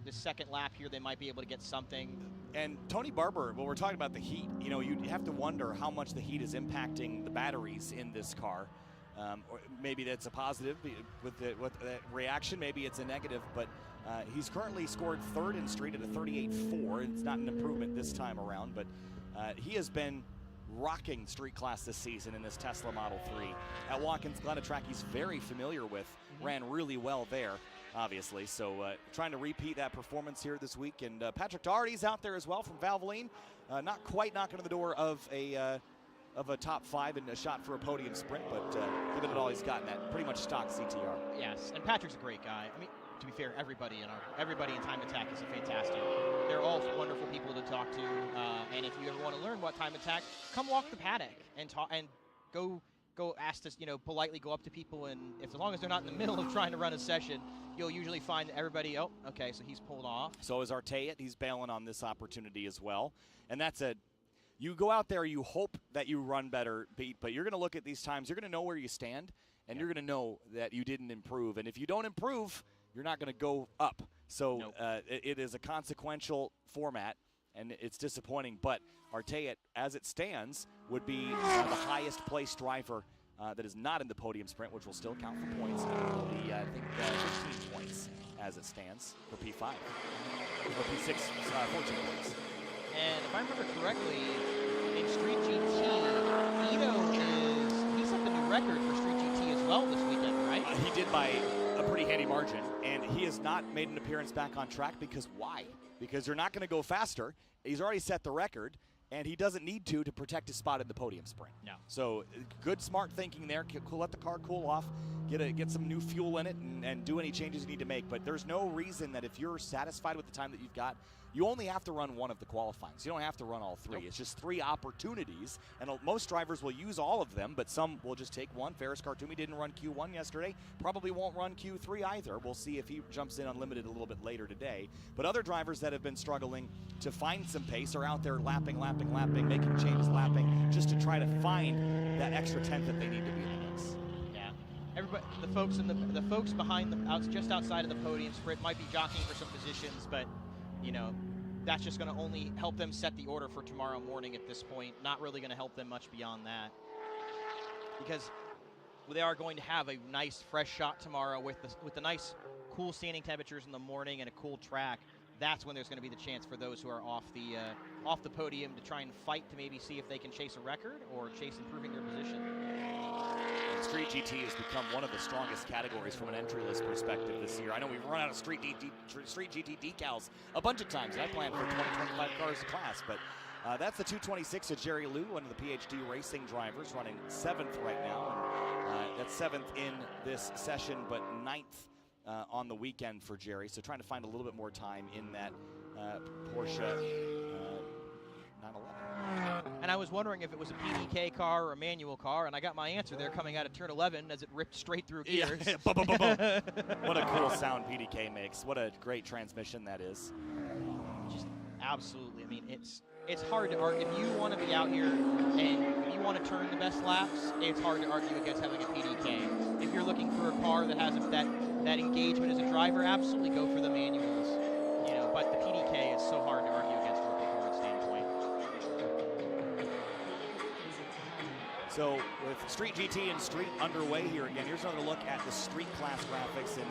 the second lap here. They might be able to get something. And Tony Barber, when we're talking about the heat, you have to wonder how much the heat is impacting the batteries in this car. Or maybe that's a positive with that reaction. Maybe it's a negative, but he's currently scored third in street at a 38.4. It's not an improvement this time around, but he has been rocking street class this season in this Tesla Model 3 at Watkins Glen, a track he's very familiar with. Ran really well there, obviously. So trying to repeat that performance here this week. And Patrick Doherty's out there as well from Valvoline. Not quite knocking on the door of a top 5 and a shot for a podium sprint, but giving it all he's got in that pretty much stock CTR. Yes, and Patrick's a great guy. I mean, to be fair, everybody in Time Attack is fantastic. They're all wonderful people to talk to, and if you ever want to learn about Time Attack, come walk the paddock and talk and go ask us, politely go up to people, and as long as they're not in the middle of trying to run a session, you'll usually find everybody, oh, okay, so he's pulled off. So is Artea. He's bailing on this opportunity as well, and that's you go out there, you hope that you run better, but you're going to look at these times, you're going to know where you stand, and you're going to know that you didn't improve. And if you don't improve, you're not going to go up. So nope. It is a consequential format, and it's disappointing. But Artea, as it stands, would be the highest placed driver that is not in the podium sprint, which will still count for points. And it will be, I think, 15 points as it stands for P5. Or P6, 14 points. And if I remember correctly, in Street GT, he set the new record for Street GT as well this weekend, right? He did by a pretty handy margin, and he has not made an appearance back on track because why? Because you're not going to go faster. He's already set the record, and he doesn't need to protect his spot in the podium sprint. No. So good, smart thinking there. Let the car cool off, get some new fuel in it, and do any changes you need to make. But there's no reason that if you're satisfied with the time that you've got, you only have to run one of the qualifying. So you don't have to run all 3. Nope. It's just 3 opportunities, and most drivers will use all of them, but some will just take one. Ferris Khartoumi didn't run Q1 yesterday, probably won't run Q3 either. We'll see if he jumps in unlimited a little bit later today. But other drivers that have been struggling to find some pace are out there lapping, making changes, lapping, just to try to find that extra 10th that they need to be in the mix. Yeah, everybody, the folks behind just outside of the podium sprint might be jockeying for some positions, but that's just going to only help them set the order for tomorrow morning at this point. Not really going to help them much beyond that, because they are going to have a nice fresh shot tomorrow with the nice cool standing temperatures in the morning and a cool track. That's when there's going to be the chance for those who are off the podium to try and fight to maybe see if they can chase a record or chase improving their position. Street GT has become one of the strongest categories from an entry list perspective this year. I know we've run out of Street GT decals a bunch of times. I planned for 20-25 cars a class, but that's the 226 of Jerry Liu, one of the PhD racing drivers, running 7th right now. And that's 7th in this session, but 9th on the weekend for Jerry. So trying to find a little bit more time in that Porsche 911. And I was wondering if it was a PDK car or a manual car, and I got my answer there coming out of turn 11 as it ripped straight through gears. Yeah. Boom, boom, boom, boom. What a cool sound PDK makes. What a great transmission that is. Just absolutely. I mean, it's hard to argue. If you want to be out here and you want to turn the best laps, it's hard to argue against having a PDK. If you're looking for a car that has that engagement as a driver, absolutely go for the manuals. But the PDK is so hard to argue against from a performance standpoint. So with Street GT and Street underway here again, here's another look at the Street class graphics, and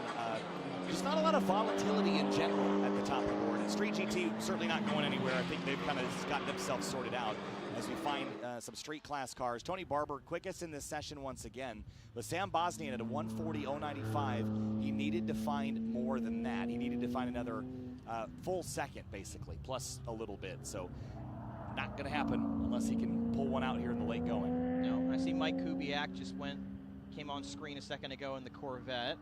there's not a lot of volatility in general at the top of the board. And Street GT certainly not going anywhere. I think they've kind of gotten themselves sorted out. as we find some street class cars. Tony Barber, quickest in this session once again. But Sam Bosnian at a 1:40.095, he needed to find more than that. He needed to find another full second, basically, plus a little bit. So not going to happen unless he can pull one out here in the late going. No, I see Mike Kubiak came on screen a second ago in the Corvette.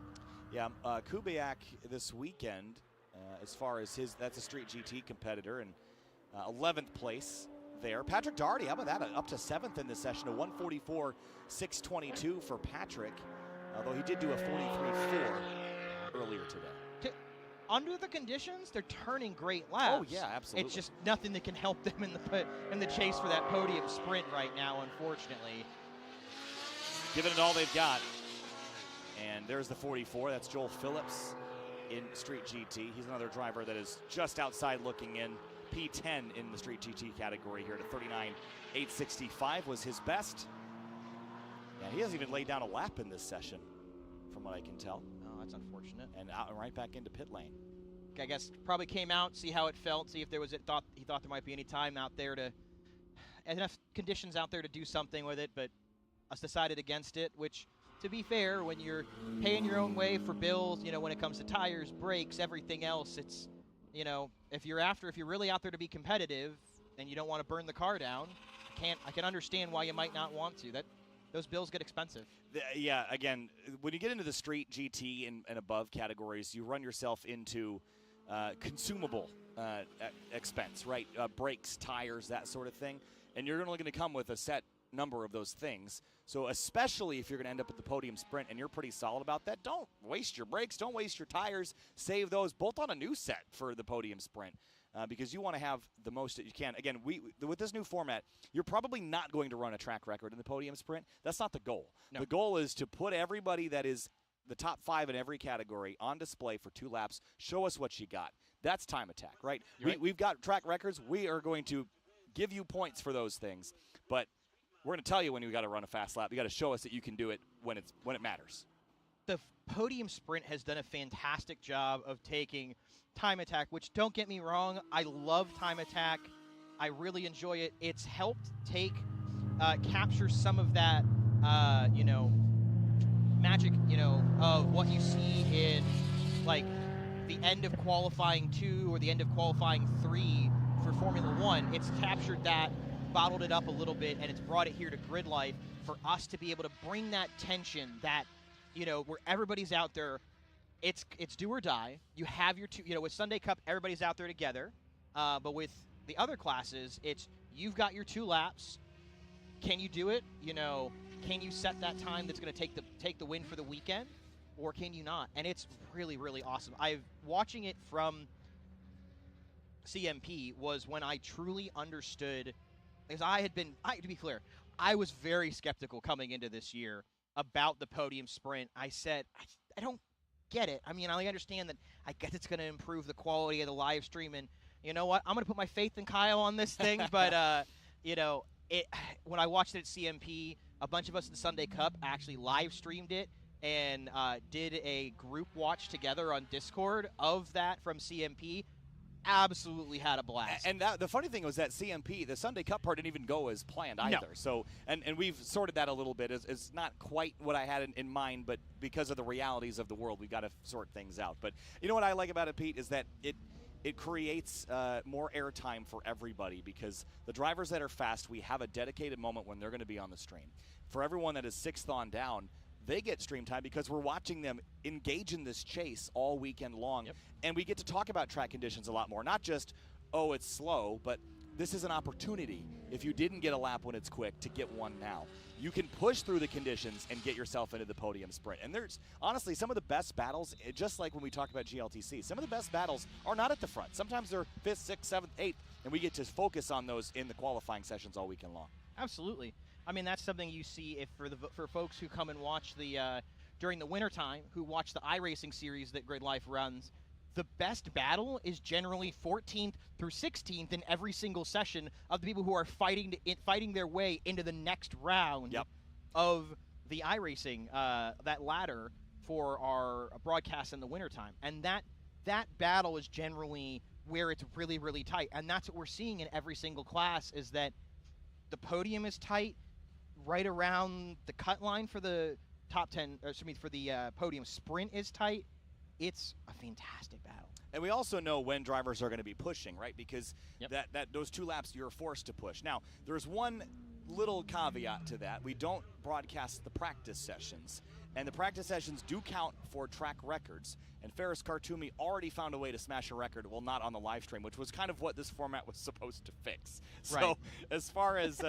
Yeah, Kubiak this weekend, as far as that's a street GT competitor, and 11th place there. Patrick Daugherty, how about that? Up to 7th in this session, a 1:44.622 for Patrick, although he did do a 43.4 earlier today. Under the conditions, they're turning great laps. Oh, yeah, absolutely. It's just nothing that can help them in the chase for that podium sprint right now, unfortunately. Giving it all they've got. And there's the 44. That's Joel Phillips in Street GT. He's another driver that is just outside looking in. P10 in the Street GT category here to 39.865 was his best. Yeah, he hasn't even laid down a lap in this session, from what I can tell. Oh, that's unfortunate. And out and right back into pit lane. I guess probably came out, see how it felt, see if there was he thought there might be any time out there enough conditions out there to do something with it, but us decided against it, which, to be fair, when you're paying your own way for bills, when it comes to tires, brakes, everything else, it's, if you're really out there to be competitive and you don't want to burn the car down, I can understand why you might not want to. Those bills get expensive. Yeah, again, when you get into the street GT and above categories, you run yourself into consumable expense, right? Brakes, tires, that sort of thing. And you're only going to come with a set number of those things. So especially if you're going to end up at the podium sprint and you're pretty solid about that, don't waste your brakes, don't waste your tires, save those, bolt on a new set for the podium sprint because you want to have the most that you can. Again, with this new format, you're probably not going to run a track record in the podium sprint. That's not the goal. No. The goal is to put everybody that is the top 5 in every category on display for 2 laps. Show us what you got. That's time attack, right? We've got track records. We are going to give you points for those things, but we're going to tell you when you got to run a fast lap. You got to show us that you can do it when it matters. The podium sprint has done a fantastic job of taking time attack, which, don't get me wrong, I love time attack. I really enjoy it. It's helped capture some of that, magic, of what you see in like the end of qualifying 2 or the end of qualifying 3 for Formula 1. It's captured that, bottled it up a little bit, and it's brought it here to GRIDLIFE for us to be able to bring that tension, that, where everybody's out there. It's do or die. You have your 2, with Sunday Cup, everybody's out there together. But with the other classes, it's you've got your 2 laps. Can you do it? Can you set that time that's going to take the win for the weekend, or can you not? And it's really, really awesome. Watching it from CMP was when I truly understood. Because to be clear, I was very skeptical coming into this year about the podium sprint. I said, I don't get it. I mean, I understand that I guess it's going to improve the quality of the live stream, and you know what? I'm going to put my faith in Kyle on this thing, but, when I watched it at CMP, a bunch of us in the Sunday Cup actually live streamed it and did a group watch together on Discord of that from CMP. Absolutely had a blast. And the funny thing was that CMP, the Sunday Cup part, didn't even go as planned either. No. So, and we've sorted that a little bit. It's not quite what I had in mind, but because of the realities of the world, we've got to sort things out. But you know what I like about it, Pete, is that it creates more airtime for everybody, because the drivers that are fast, we have a dedicated moment when they're going to be on the stream. For everyone that is 6th on down, they get stream time because we're watching them engage in this chase all weekend long. Yep. And we get to talk about track conditions a lot more. Not just, oh, it's slow, but this is an opportunity, if you didn't get a lap when it's quick, to get one now. You can push through the conditions and get yourself into the podium sprint. And there's, honestly, some of the best battles, just like when we talk about GLTC, some of the best battles are not at the front. Sometimes they're 5th, 6th, 7th, 8th, and we get to focus on those in the qualifying sessions all weekend long. Absolutely. I mean, that's something you see for folks who come and watch during the wintertime, who watch the iRacing series that GRIDLIFE runs. The best battle is generally 14th through 16th in every single session of the people who are fighting their way into the next round of the iRacing, that ladder for our broadcast in the wintertime. And that battle is generally where it's really, really tight. And that's what we're seeing in every single class, is that The podium is tight, right around the cut line for the top 10. Or, excuse me, for the podium sprint is tight. It's a fantastic battle. And we also know when drivers are going to be pushing, right? Because Yep. those 2 laps you're forced to push. Now, there's one little caveat to that. We don't broadcast the practice sessions, and the practice sessions do count for track records. And Ferris Khartoumi already found a way to smash a record, well, not on the live stream, which was kind of what this format was supposed to fix. So Right. as far as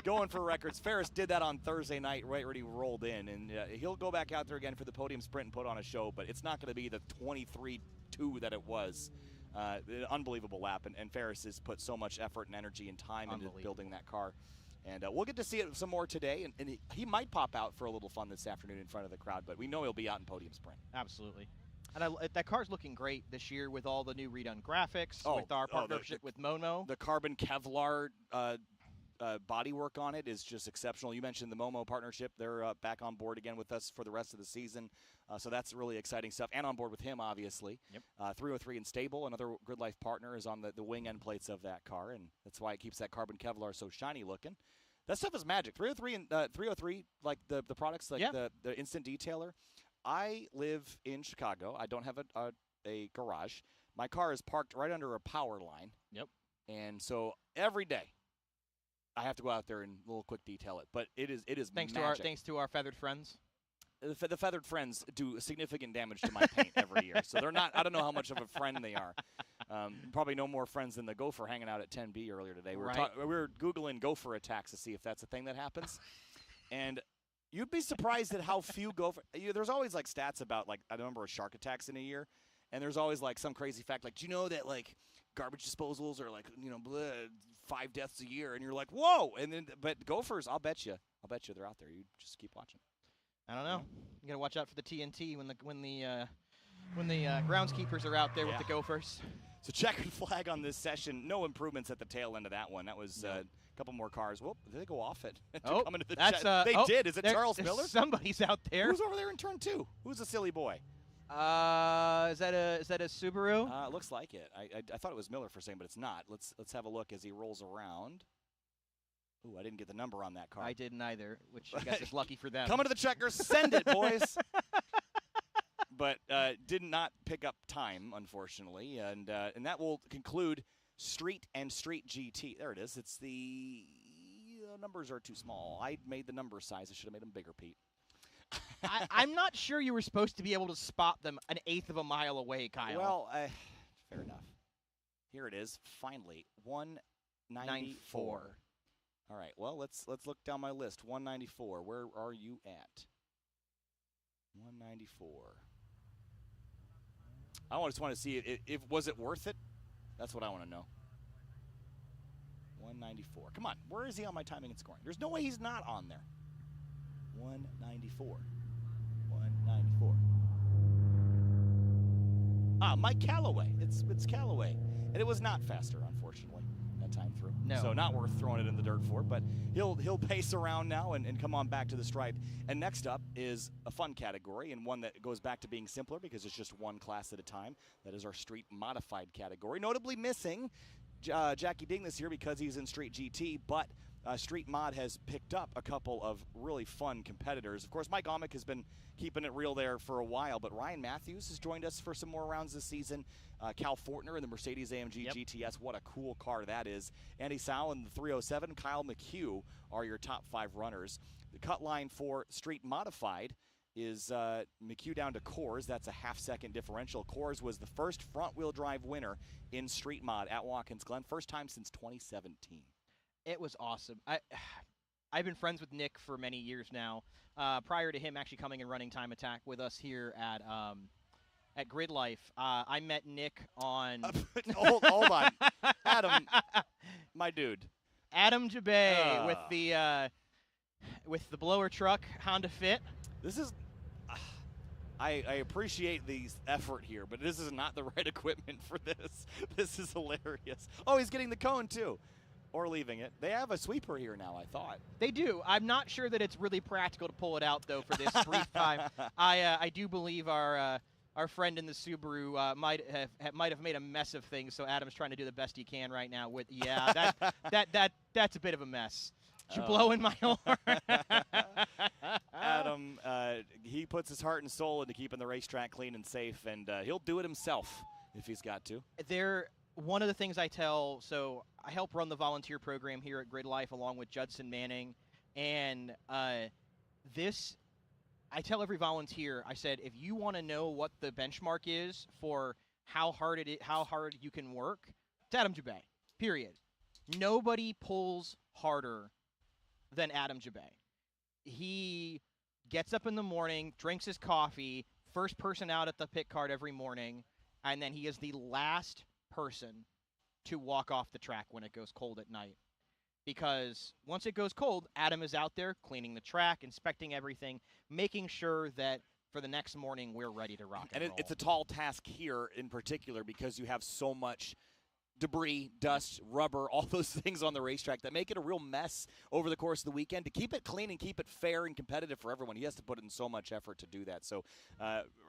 going for records, Ferris did that on Thursday night right when he rolled in, and he'll go back out there again for the podium sprint and put on a show, but it's not going to be the 23-2 that it was. An unbelievable lap, and Ferris has put so much effort and energy and time into building that car. And we'll get to see it some more today, and he might pop out for a little fun this afternoon in front of the crowd, but we know he'll be out in podium sprint. Absolutely. And that car's looking great this year with all the new redone graphics, with our partnership with Momo. The carbon Kevlar bodywork on it is just exceptional. You mentioned the Momo partnership. They're back on board again with us for the rest of the season. So that's really exciting stuff. And on board with him, obviously. Yep. 303 and Stable, another GridLife partner, is on the wing end plates of that car, and that's why it keeps that carbon Kevlar so shiny looking. That stuff is magic. 303 and 303, like the products, like the instant detailer. I live in Chicago. I don't have a garage. My car is parked right under a power line. Yep. And so every day I have to go out there and a little quick detail it. But it is Thanks magic. to our feathered friends. The feathered friends do significant damage to my paint every year. So they're not, I don't know how much of a friend they are. Probably no more friends than the gopher hanging out at 10B earlier today. We were Googling gopher attacks to see if that's a thing that happens. And you'd be surprised at how few gopher. There's always like stats about like a number of shark attacks in a year, and there's always like some crazy fact like, do you know that like garbage disposals are like 5 deaths a year, and you're like, whoa. And then but gophers, I'll bet you they're out there. You just keep watching. I don't know. You gotta watch out for the TNT when the groundskeepers are out there with the gophers. So checkered flag on this session. No improvements at the tail end of that one. That was a couple more cars. Whoop, did they go off it? Coming to the they did. Is it Charles Miller? Somebody's out there. Who's over there in turn 2? Who's a silly boy? Is that a Subaru? It looks like it. I thought it was Miller for a second, but it's not. Let's have a look as he rolls around. Ooh, I didn't get the number on that car. I didn't either, which I guess is lucky for them. Coming to the checkers. Send it, boys. But did not pick up time, unfortunately. And that will conclude Street and Street GT. There it is. It's the numbers are too small. I made the number size. I should have made them bigger, Pete. I'm not sure you were supposed to be able to spot them an eighth of a mile away, Kyle. Well, fair enough. Here it is. Finally, 194. All right. Well, let's look down my list. 194. Where are you at? 194. I just want to see if was it worth it. That's what I want to know. 194. Come on. Where is he on my timing and scoring? There's no way he's not on there. 194. 194. Mike Calloway. It's Calloway. And it was not faster, unfortunately, that time through. No. So not worth throwing it in the dirt for, but he'll pace around now and come on back to the stripe. And next up is a fun category, and one that goes back to being simpler because it's just one class at a time. That is our street modified category. Notably missing Jackie Ding this year because he's in Street GT, but Street Mod has picked up a couple of really fun competitors. Of course, Mike Omick has been keeping it real there for a while, but Ryan Matthews has joined us for some more rounds this season. Cal Fortner in the Mercedes-AMG GTS. What a cool car that is. Andy Sowell in the 307. Kyle McHugh are your top 5 runners. The cut line for Street Modified is McHugh down to Coors. That's a half-second differential. Coors was the first front-wheel drive winner in Street Mod at Watkins Glen. First time since 2017. It was awesome. I've been friends with Nick for many years now. Prior to him actually coming and running Time Attack with us here at GridLife, I met Nick on. Hold on, Adam, my dude. Adam Jabay with the blower truck Honda Fit. This is. I appreciate the effort here, but this is not the right equipment for this. This is hilarious. Oh, he's getting the cone too. Or leaving it. They have a sweeper here now, I thought. They do. I'm not sure that it's really practical to pull it out, though, for this brief time. I do believe our our friend in the Subaru might have made a mess of things. So Adam's trying to do the best he can right now. With that's a bit of a mess. You're blowing my horn. Adam, he puts his heart and soul into keeping the racetrack clean and safe, and he'll do it himself if he's got to. One of the things I help run the volunteer program here at GridLife along with Judson Manning, and I tell every volunteer, I said, if you want to know what the benchmark is for how hard you can work, it's Adam Jabay, period. Nobody pulls harder than Adam Jabay. He gets up in the morning, drinks his coffee, first person out at the pit card every morning, and then he is the last person to walk off the track when it goes cold at night. Because once it goes cold, Adam is out there cleaning the track, inspecting everything, making sure that for the next morning we're ready to rock and roll. It's a tall task here in particular because you have so much debris, dust, rubber, all those things on the racetrack that make it a real mess over the course of the weekend. To keep it clean and keep it fair and competitive for everyone, he has to put in so much effort to do that. So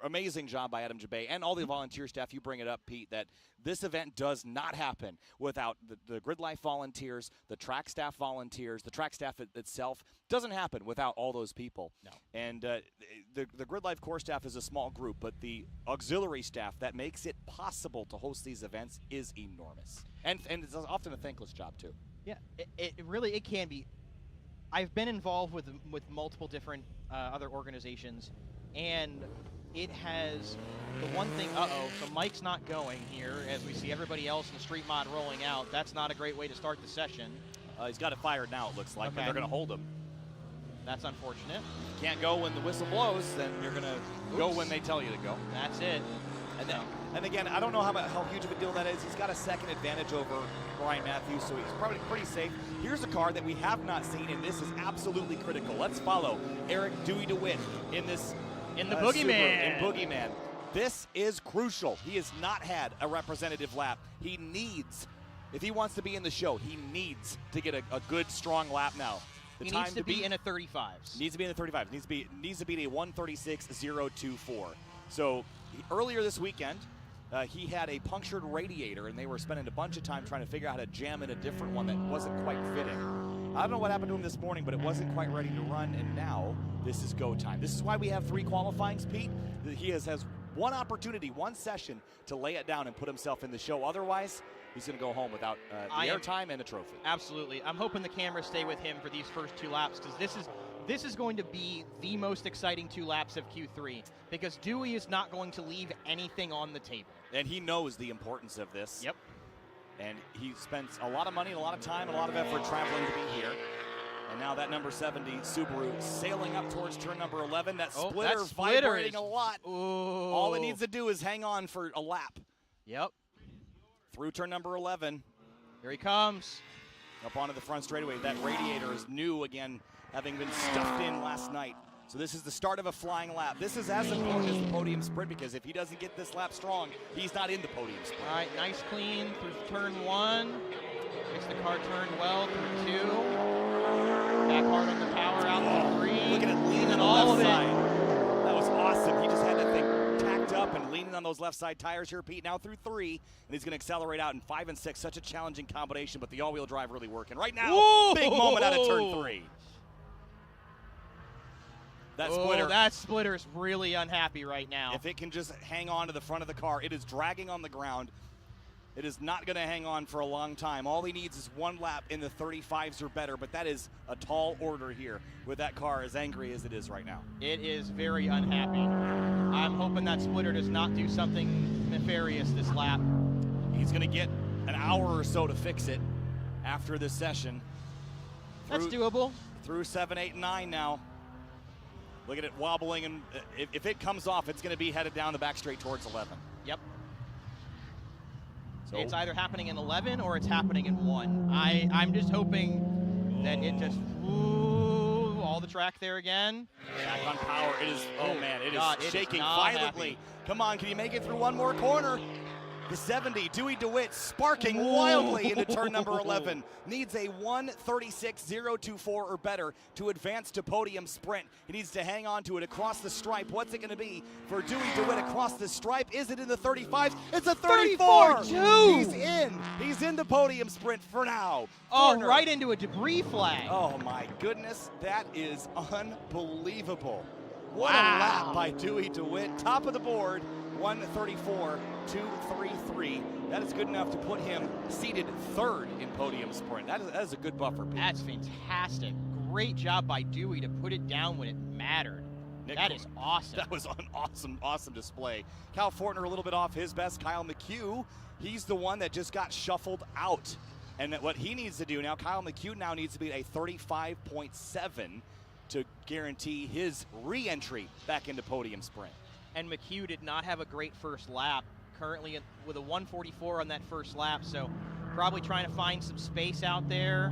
amazing job by Adam Jabay and all the volunteer staff. You bring it up, Pete, that this event does not happen without the GridLife volunteers, the track staff volunteers, the track staff itself. Doesn't happen without all those people. No. And the GridLife core staff is a small group, but the auxiliary staff that makes it possible to host these events is enormous. And it's often a thankless job, too. Yeah, it really can be. I've been involved with multiple different other organizations, and it has the one thing, so Mike's not going here as we see everybody else in the street mod rolling out. That's not a great way to start the session. He's got it fired now, it looks like, but they're going to hold him. That's unfortunate. Can't go when the whistle blows, then you're going to go when they tell you to go. That's it. And again, I don't know how huge of a deal that is. He's got a second advantage over Brian Matthews, so he's probably pretty safe. Here's a car that we have not seen, and this is absolutely critical. Let's follow Eric Dewey DeWitt in this in the Boogeyman. In Boogeyman. This is crucial. He has not had a representative lap. He needs, if he wants to be in the show, he needs to get a good, strong lap now. He needs to be in a 35s. Needs to be in a 35. Needs to beat a 136.024. So earlier this weekend, he had a punctured radiator, and they were spending a bunch of time trying to figure out how to jam in a different one that wasn't quite fitting. I don't know what happened to him this morning, but it wasn't quite ready to run, and now this is go time. This is why we have 3 qualifyings, Pete. He has one opportunity, one session to lay it down and put himself in the show. Otherwise, he's going to go home without the airtime and a trophy. Absolutely. I'm hoping the cameras stay with him for these first 2 laps, because this is going to be the most exciting 2 laps of Q3, because Dewey is not going to leave anything on the table. And he knows the importance of this. Yep. And he spends a lot of money, a lot of time, a lot of effort traveling to be here. And now that number 70 Subaru sailing up towards turn number 11. That splitter vibrating a lot. Ooh. All it needs to do is hang on for a lap. Yep. Through turn number 11. Here he comes. Up onto the front straightaway. That radiator is new again, having been stuffed in last night. So this is the start of a flying lap. This is as important as the podium sprint, because if he doesn't get this lap strong, he's not in the podium sprint. All right, nice clean through turn 1. Makes the car turn well through 2. Back hard on the power out through 3. Look at it leaning on the left side. That was awesome. He just had that thing tacked up and leaning on those left side tires here, Pete. Now through 3, and he's going to accelerate out in 5 and 6. Such a challenging combination, but the all-wheel drive really working. Right now, whoa! Big moment out of turn 3. That splitter is really unhappy right now. If it can just hang on to the front of the car, it is dragging on the ground. It is not going to hang on for a long time. All he needs is 1 lap in the 35s or better, but that is a tall order here with that car as angry as it is right now. It is very unhappy. I'm hoping that splitter does not do something nefarious this lap. He's going to get an hour or so to fix it after this session. That's doable. Through 7, 8, and 9 now. Look at it wobbling, and if it comes off, it's going to be headed down the back straight towards 11. Yep. So it's either happening in 11 or it's happening in 1. I'm just hoping that it just, all the track there again. Back on power. It is, it is shaking violently. Come on, can you make it through one more corner? The 70, Dewey DeWitt sparking wildly into turn number 11. Needs a 1:36.024 or better to advance to podium sprint. He needs to hang on to it across the stripe. What's it going to be for Dewey DeWitt across the stripe? Is it in the 35s? It's a 34! 34-2. He's in. He's in the podium sprint for now. Oh, Fortner. right into a debris flag. Oh, my goodness. That is unbelievable. What Wow. a lap by Dewey DeWitt. Top of the board, 1:34.233. That is good enough to put him seated third in podium sprint. That is a good buffer, Pete. That's fantastic. Great job by Dewey to put it down when it mattered. That is awesome. That was an awesome display. Cal Fortner a little bit off his best. Kyle McHugh, he's the one that just got shuffled out. And what he needs to do now, Kyle McHugh now needs to be a 35.7 to guarantee his re-entry back into podium sprint. And McHugh did not have a great first lap. Currently with a 1:44 on that first lap, so probably trying to find some space out there.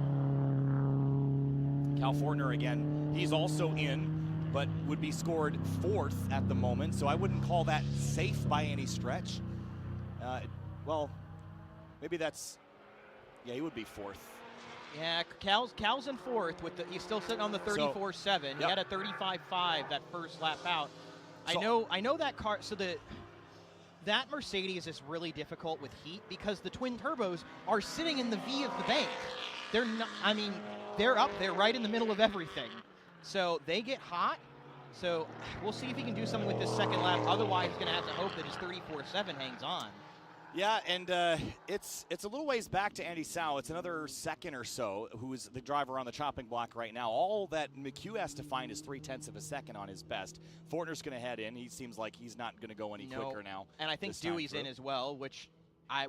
Cal Fortner again, he's also in, but would be scored fourth at the moment, so I wouldn't call that safe by any stretch. Well, maybe that's, yeah, he would be fourth. Yeah, Cal's in fourth with he's still sitting on the 34.7. Yep. He had a 35.5 that first lap out. So, I know that car. So that Mercedes is really difficult with heat because the twin turbos are sitting in the V of the bank. They're not. I mean, they're up there right in the middle of everything. So they get hot. So we'll see if he can do something with this second lap. Otherwise, he's going to have to hope that his 34.7 hangs on. Yeah, and it's a little ways back to Andy Sow. It's another second or so, who's the driver on the chopping block right now. All that McHugh has to find is 0.3 of a second on his best. Fortner's going to head in. He seems like he's not going to go any quicker now. And I think Dewey's in as well, which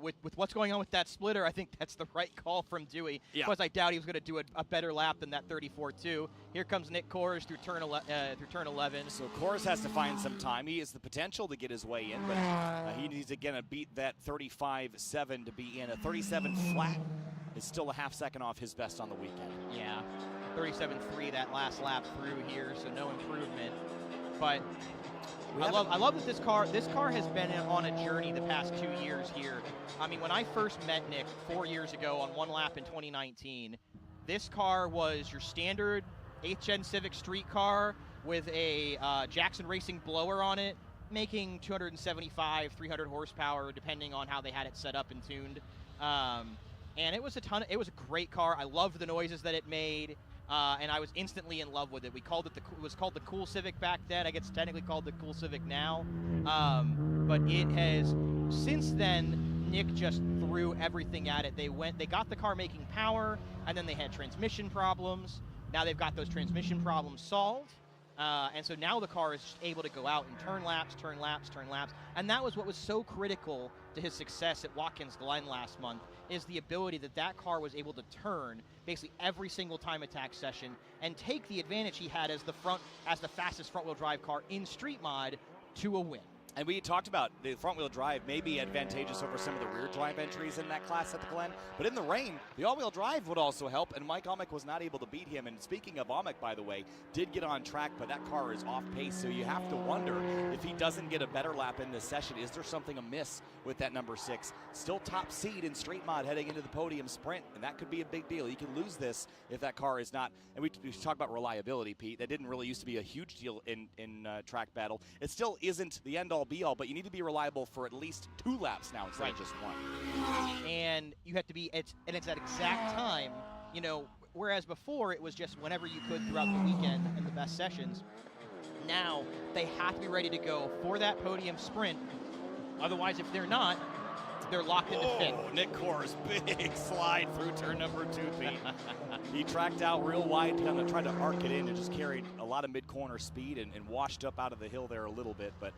with what's going on with that splitter, I think that's the right call from Dewey. Yeah. Because I doubt he was going to do a better lap than that 34.2. Here comes Nick Kors through turn 11. So Kors has to find some time. He has the potential to get his way in, but he needs again to beat that 35.7 to be in. A 37 flat is still a half second off his best on the weekend. Yeah, 37.3 that last lap through here, so no improvement. But I love that this car has been on a journey the past 2 years here. I mean, when I first met Nick 4 years ago on one lap in 2019, this car was your standard 8th Gen Civic street car with a Jackson Racing blower on it, making 275, 300 horsepower, depending on how they had it set up and tuned. And it was a great car. I loved the noises that it made. And I was instantly in love with it. It was called the Cool Civic back then. I guess it's technically called the Cool Civic now. But it has, since then, Nick just threw everything at it. They got the car making power, and then they had transmission problems. Now they've got those transmission problems solved. And so now the car is able to go out and turn laps. And that was what was so critical to his success at Watkins Glen last month, is the ability that car was able to turn basically every single time attack session and take the advantage he had as the fastest front-wheel drive car in street mod to a win. And we talked about the front-wheel drive may be advantageous over some of the rear drive entries in that class at the Glen, but in the rain, the all-wheel drive would also help, and Mike Amick was not able to beat him. And speaking of Amick, by the way, did get on track, but that car is off pace, so you have to wonder if he doesn't get a better lap in this session, is there something amiss with that number 6? Still top seed in street mod heading into the podium sprint, and that could be a big deal. You can lose this if that car is not, and we talk about reliability, Pete. That didn't really used to be a huge deal in track battle. It still isn't the end-all be-all, but you need to be reliable for at least 2 laps now instead of just 1. And you have to be, it's at exact time, whereas before it was just whenever you could throughout the weekend in the best sessions. Now they have to be ready to go for that podium sprint. Otherwise, if they're not, they're locked into fifth. Nick Kors, big slide through turn number 2, Pete. He tracked out real wide, kind of tried to arc it in and just carried a lot of mid-corner speed and washed up out of the hill there a little bit, but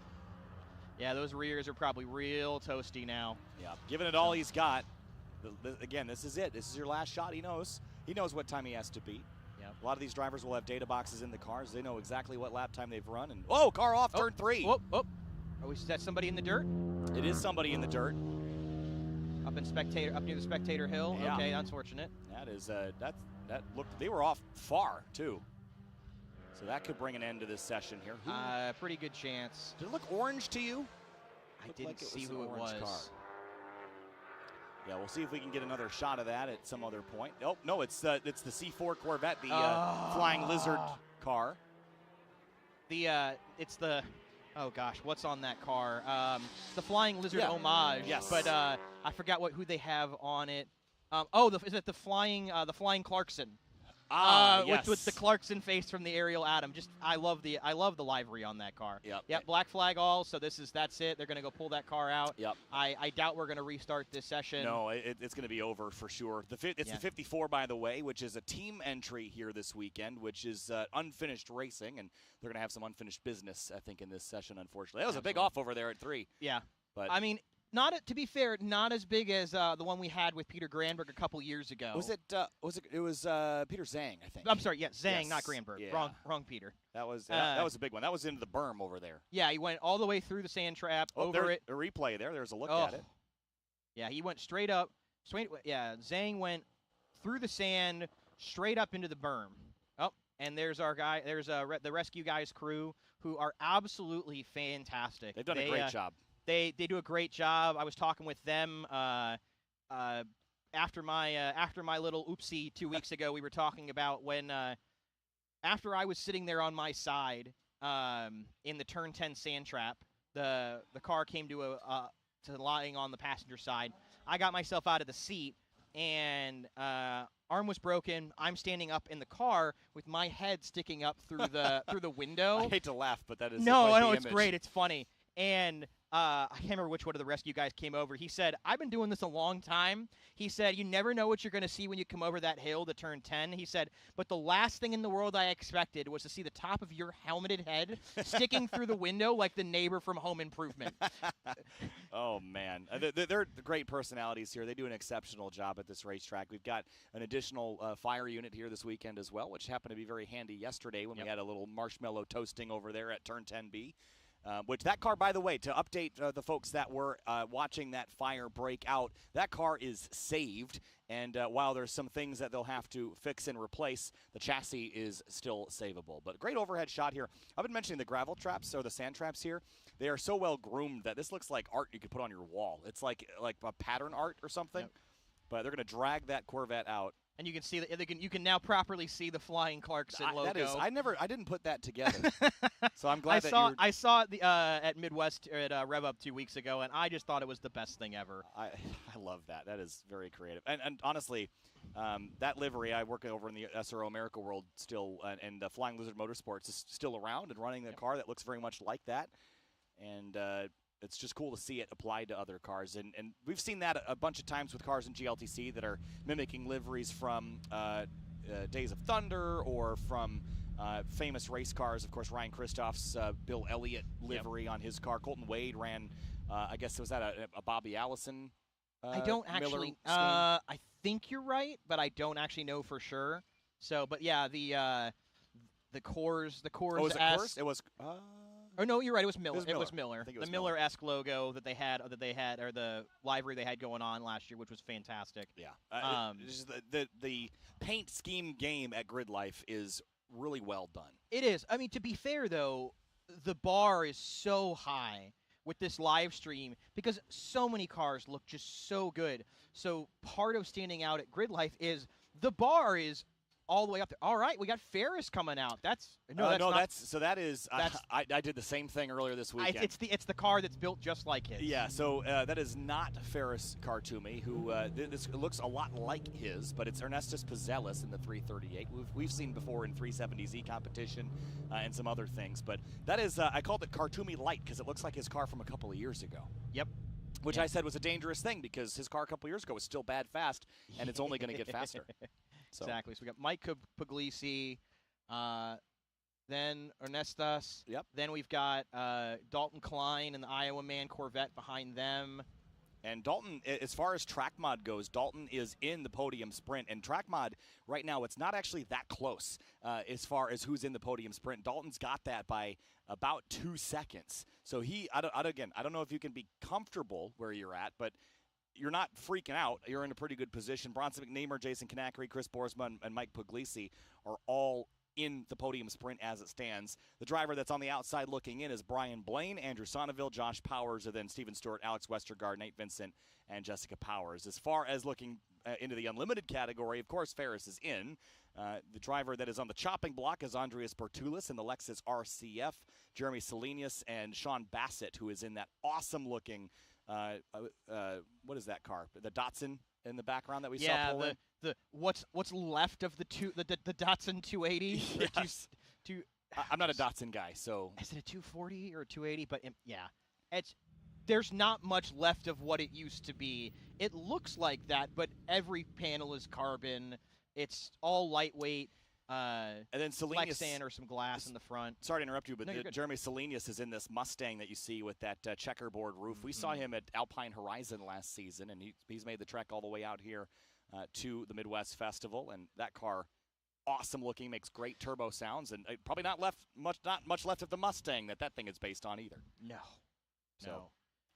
yeah, those rears are probably real toasty now. Yeah, giving it all he's got. Again, this is it. This is your last shot. He knows what time he has to beat. Yep. A lot of these drivers will have data boxes in the cars. They know exactly what lap time they've run. And car off turn 3. Are is that somebody in the dirt? It is somebody in the dirt. Up near the spectator hill. Yeah. Okay, unfortunate. That is that looked. They were off far too. So that could bring an end to this session here. Pretty good chance. Did it look orange to you? I didn't see who it was. Car. Yeah, we'll see if we can get another shot of that at some other point. Oh, no, it's the C4 Corvette, the Flying Lizard car. It's the, oh gosh, what's on that car? The Flying Lizard homage. Yes. But I forgot who they have on it. Is it the Flying Clarkson? Yes. With the Clarkson face from the Ariel Atom. I love the livery on that car. Yep. Black flag all. So that's it. They're gonna go pull that car out. Yep. I doubt we're gonna restart this session. No, it's gonna be over for sure. It's the 54, by the way, which is a team entry here this weekend, which is unfinished racing, and they're gonna have some unfinished business, I think, in this session. Unfortunately, that was a big off over there at 3. Yeah. But I mean, to be fair, not as big as the one we had with Peter Granberg a couple years ago. Was it? It was Peter Zhang, I think. I'm sorry, Zhang, yes. not Granberg. Yeah. Wrong Peter. That was a big one. That was into the berm over there. Yeah, he went all the way through the sand trap, over it. A replay there. There's a look at it. Yeah, he went straight up. Zhang went through the sand, straight up into the berm. Oh, and there's our guy. There's the rescue guys crew who are absolutely fantastic. They've done a great job. They do a great job. I was talking with them after my little oopsie 2 weeks ago. We were talking about when after I was sitting there on my side in the turn 10 sand trap, the car came to lying on the passenger side. I got myself out of the seat, and arm was broken. I'm standing up in the car with my head sticking up through the window. I hate to laugh, but that is no, I know it's great. It's funny. And I can't remember which one of the rescue guys came over. He said, I've been doing this a long time. He said, you never know what you're going to see when you come over that hill to turn 10. He said, but the last thing in the world I expected was to see the top of your helmeted head sticking through the window like the neighbor from Home Improvement. Oh, man. They're great personalities here. They do an exceptional job at this racetrack. We've got an additional fire unit here this weekend as well, which happened to be very handy yesterday when we had a little marshmallow toasting over there at turn 10B. Which that car, by the way, to update the folks that were watching that fire break out, that car is saved. And while there's some things that they'll have to fix and replace, the chassis is still savable. But great overhead shot here. I've been mentioning the gravel traps or the sand traps here. They are so well groomed that this looks like art you could put on your wall. It's like a pattern art or something. Yep. But they're going to drag that Corvette out. And you can see you can now properly see the Flying Clarkson logo. I didn't put that together. So I'm glad I saw it at Midwest at Rev Up 2 weeks ago, and I just thought it was the best thing ever. I love that. That is very creative. And honestly, that livery, I work over in the SRO America world still, and the Flying Lizard Motorsports is still around and running a car that looks very much like that. And it's just cool to see it applied to other cars. And we've seen that a bunch of times with cars in GLTC that are mimicking liveries from Days of Thunder or from famous race cars. Of course, Ryan Christoph's Bill Elliott livery on his car. Colton Wade ran, I guess, was that a Bobby Allison I don't actually. I think you're right, but I don't actually know for sure. So, but yeah, the Coors. Oh, was it Coors? It was. Oh no, you're right. It was Miller. It was Miller. I think it was the Miller-esque logo that they had, or the livery they had going on last year, which was fantastic. Yeah. The paint scheme game at GRIDLIFE is really well done. It is. I mean, to be fair though, the bar is so high with this live stream because so many cars look just so good. So part of standing out at GRIDLIFE is the bar is all the way up there. All right, we got Ferris coming out. I did the same thing earlier this weekend. It's the car that's built just like his. Yeah, so that is not Ferris Kartoumi, who this looks a lot like his, but it's Ernestus Pizzellis in the 338. We've seen before in 370Z competition and some other things, but that is I called it Kartoumi Light because it looks like his car from a couple of years ago. Yep. Which I said was a dangerous thing because his car a couple of years ago was still bad fast, and it's only going to get faster. So. Exactly. So we got Mike Puglisi, then Ernestus. Yep. Then we've got Dalton Klein and the Iowa Man Corvette behind them. And Dalton, as far as track mod goes, Dalton is in the podium sprint. And track mod, right now, it's not actually that close as far as who's in the podium sprint. Dalton's got that by about 2 seconds. So I don't know if you can be comfortable where you're at, but you're not freaking out. You're in a pretty good position. Bronson McNamer, Jason Kanakary, Chris Boersma, and Mike Puglisi are all in the podium sprint as it stands. The driver that's on the outside looking in is Brian Blaine, Andrew Sonneville, Josh Powers, and then Steven Stewart, Alex Westergaard, Nate Vincent, and Jessica Powers. As far as looking into the unlimited category, of course, Ferris is in. The driver that is on the chopping block is Andreas Bertulis in the Lexus RCF, Jeremy Selenius, and Sean Bassett, who is in that awesome-looking, what is that car? The Datsun in the background that we saw pull in? The what's left of the Datsun 280? Yes. I'm not a Datsun guy, so. Is it a 240 or a 280? But yeah, there's not much left of what it used to be. It looks like that, but every panel is carbon. It's all lightweight. And then Selenius, Lexan or some glass in the front. Sorry to interrupt you, but No, Jeremy Selenius is in this Mustang that you see with that checkerboard roof. We saw him at Alpine Horizon last season, and he's made the trek all the way out here to the Midwest Festival. And that car, awesome looking, makes great turbo sounds, and probably not much left of the Mustang that thing is based on either. No. So.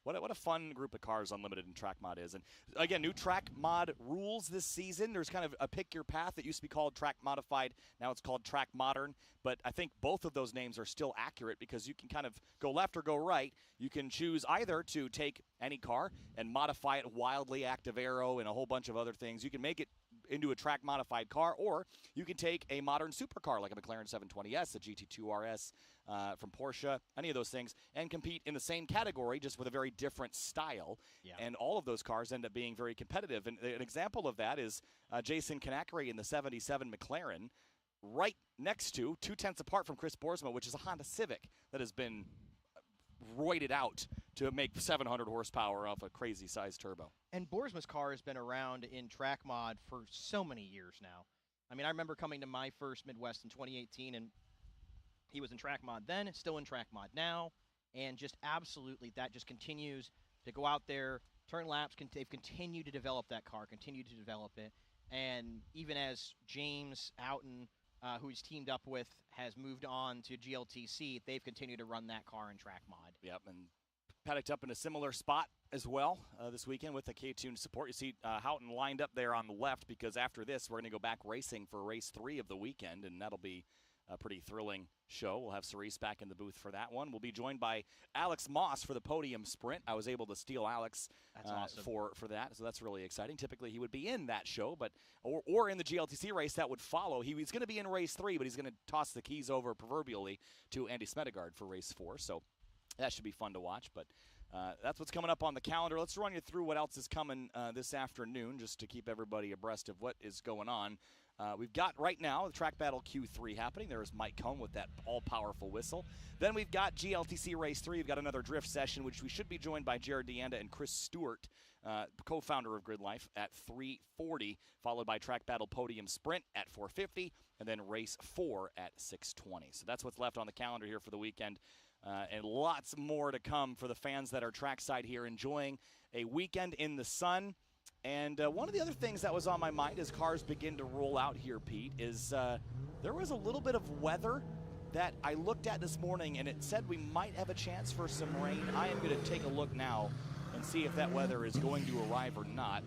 What a fun group of cars Unlimited and Track Mod is. And again, new Track Mod rules this season. There's kind of a pick your path. It used to be called Track Modified. Now it's called Track Modern. But I think both of those names are still accurate because you can kind of go left or go right. You can choose either to take any car and modify it wildly, active aero, and a whole bunch of other things. You can make it into a track modified car, or you can take a modern supercar like a McLaren 720S, a GT2 RS from Porsche, any of those things, and compete in the same category just with a very different style. Yeah. And all of those cars end up being very competitive. And an example of that is Jason Kanakary in the 77 McLaren, right next to, 2/10 apart from Chris Boersma, which is a Honda Civic that has been roided out to make 700 horsepower off a crazy-sized turbo. And Boersma's car has been around in track mod for so many years now. I mean, I remember coming to my first Midwest in 2018, and he was in track mod then, still in track mod now, and just absolutely that just continues to go out there, turn laps. They've continued to develop that car, continued to develop it, and even as James Houghton, who he's teamed up with, has moved on to GLTC, they've continued to run that car in track mod. Yep, and paddocked up in a similar spot as well this weekend with the K-Tune support. You see Houghton lined up there on the left because after this we're going to go back racing for race 3 of the weekend, and that'll be a pretty thrilling show. We'll have Cerise back in the booth for that one. We'll be joined by Alex Moss for the podium sprint. I was able to steal Alex awesome. for that, so that's really exciting. Typically he would be in that show, but or in the GLTC race that would follow. He's going to be in race 3, but he's going to toss the keys over proverbially to Andy Smedegard for race 4, so that should be fun to watch. But that's what's coming up on the calendar. Let's run you through what else is coming this afternoon just to keep everybody abreast of what is going on. We've got right now the Track Battle Q3 happening. There is Mike Cohn with that all-powerful whistle. Then we've got GLTC Race 3. We've got another drift session, which we should be joined by Jared DeAnda and Chris Stewart, co-founder of GridLife, at 3:40, followed by Track Battle Podium Sprint at 4:50, and then Race 4 at 6:20. So that's what's left on the calendar here for the weekend. And lots more to come for the fans that are trackside here enjoying a weekend in the sun. And one of the other things that was on my mind as cars begin to roll out here, Pete, is there was a little bit of weather that I looked at this morning, and it said we might have a chance for some rain. I am going to take a look now and see if that weather is going to arrive or not.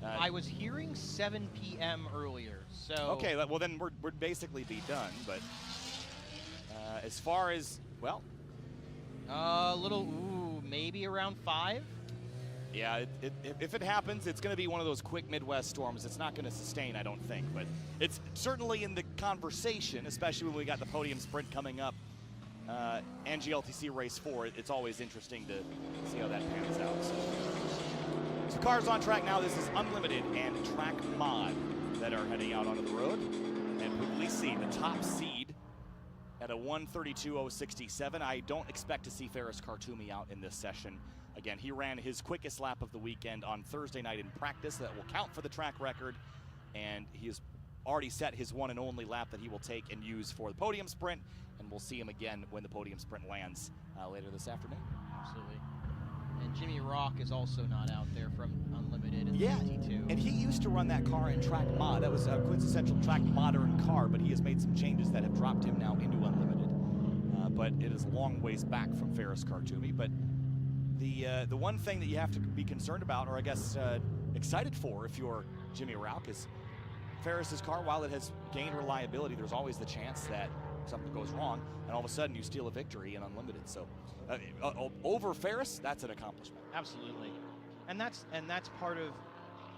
I was hearing 7 p.m. earlier, so... Okay, well then we're basically be done, but as far as, well... maybe around 5? Yeah, if it happens, it's going to be one of those quick Midwest storms. It's not going to sustain, I don't think, but it's certainly in the conversation, especially when we got the podium sprint coming up and GLTC Race 4. It's always interesting to see how that pans out. So cars on track now. This is Unlimited and Track Mod that are heading out onto the road. And we see the top seed at a 1:32.067. I don't expect to see Ferris Khartoumi out in this session. Again, he ran his quickest lap of the weekend on Thursday night in practice. That will count for the track record, and he has already set his one and only lap that he will take and use for the podium sprint, and we'll see him again when the podium sprint lands later this afternoon. Absolutely. And Jimmy Rock is also not out there from Unlimited in the Yeah, 52. and he used to run that car in Track Mod. That was a quintessential Track Modern car, but he has made some changes that have dropped him now into Unlimited. But it is a long ways back from Ferris Khartoumi. But the one thing that you have to be concerned about, or I guess excited for if you're Jimmy Rock, is Ferris's car, while it has gained reliability, there's always the chance that something goes wrong, and all of a sudden you steal a victory in Unlimited. So over Ferris, that's an accomplishment. Absolutely, and that's part of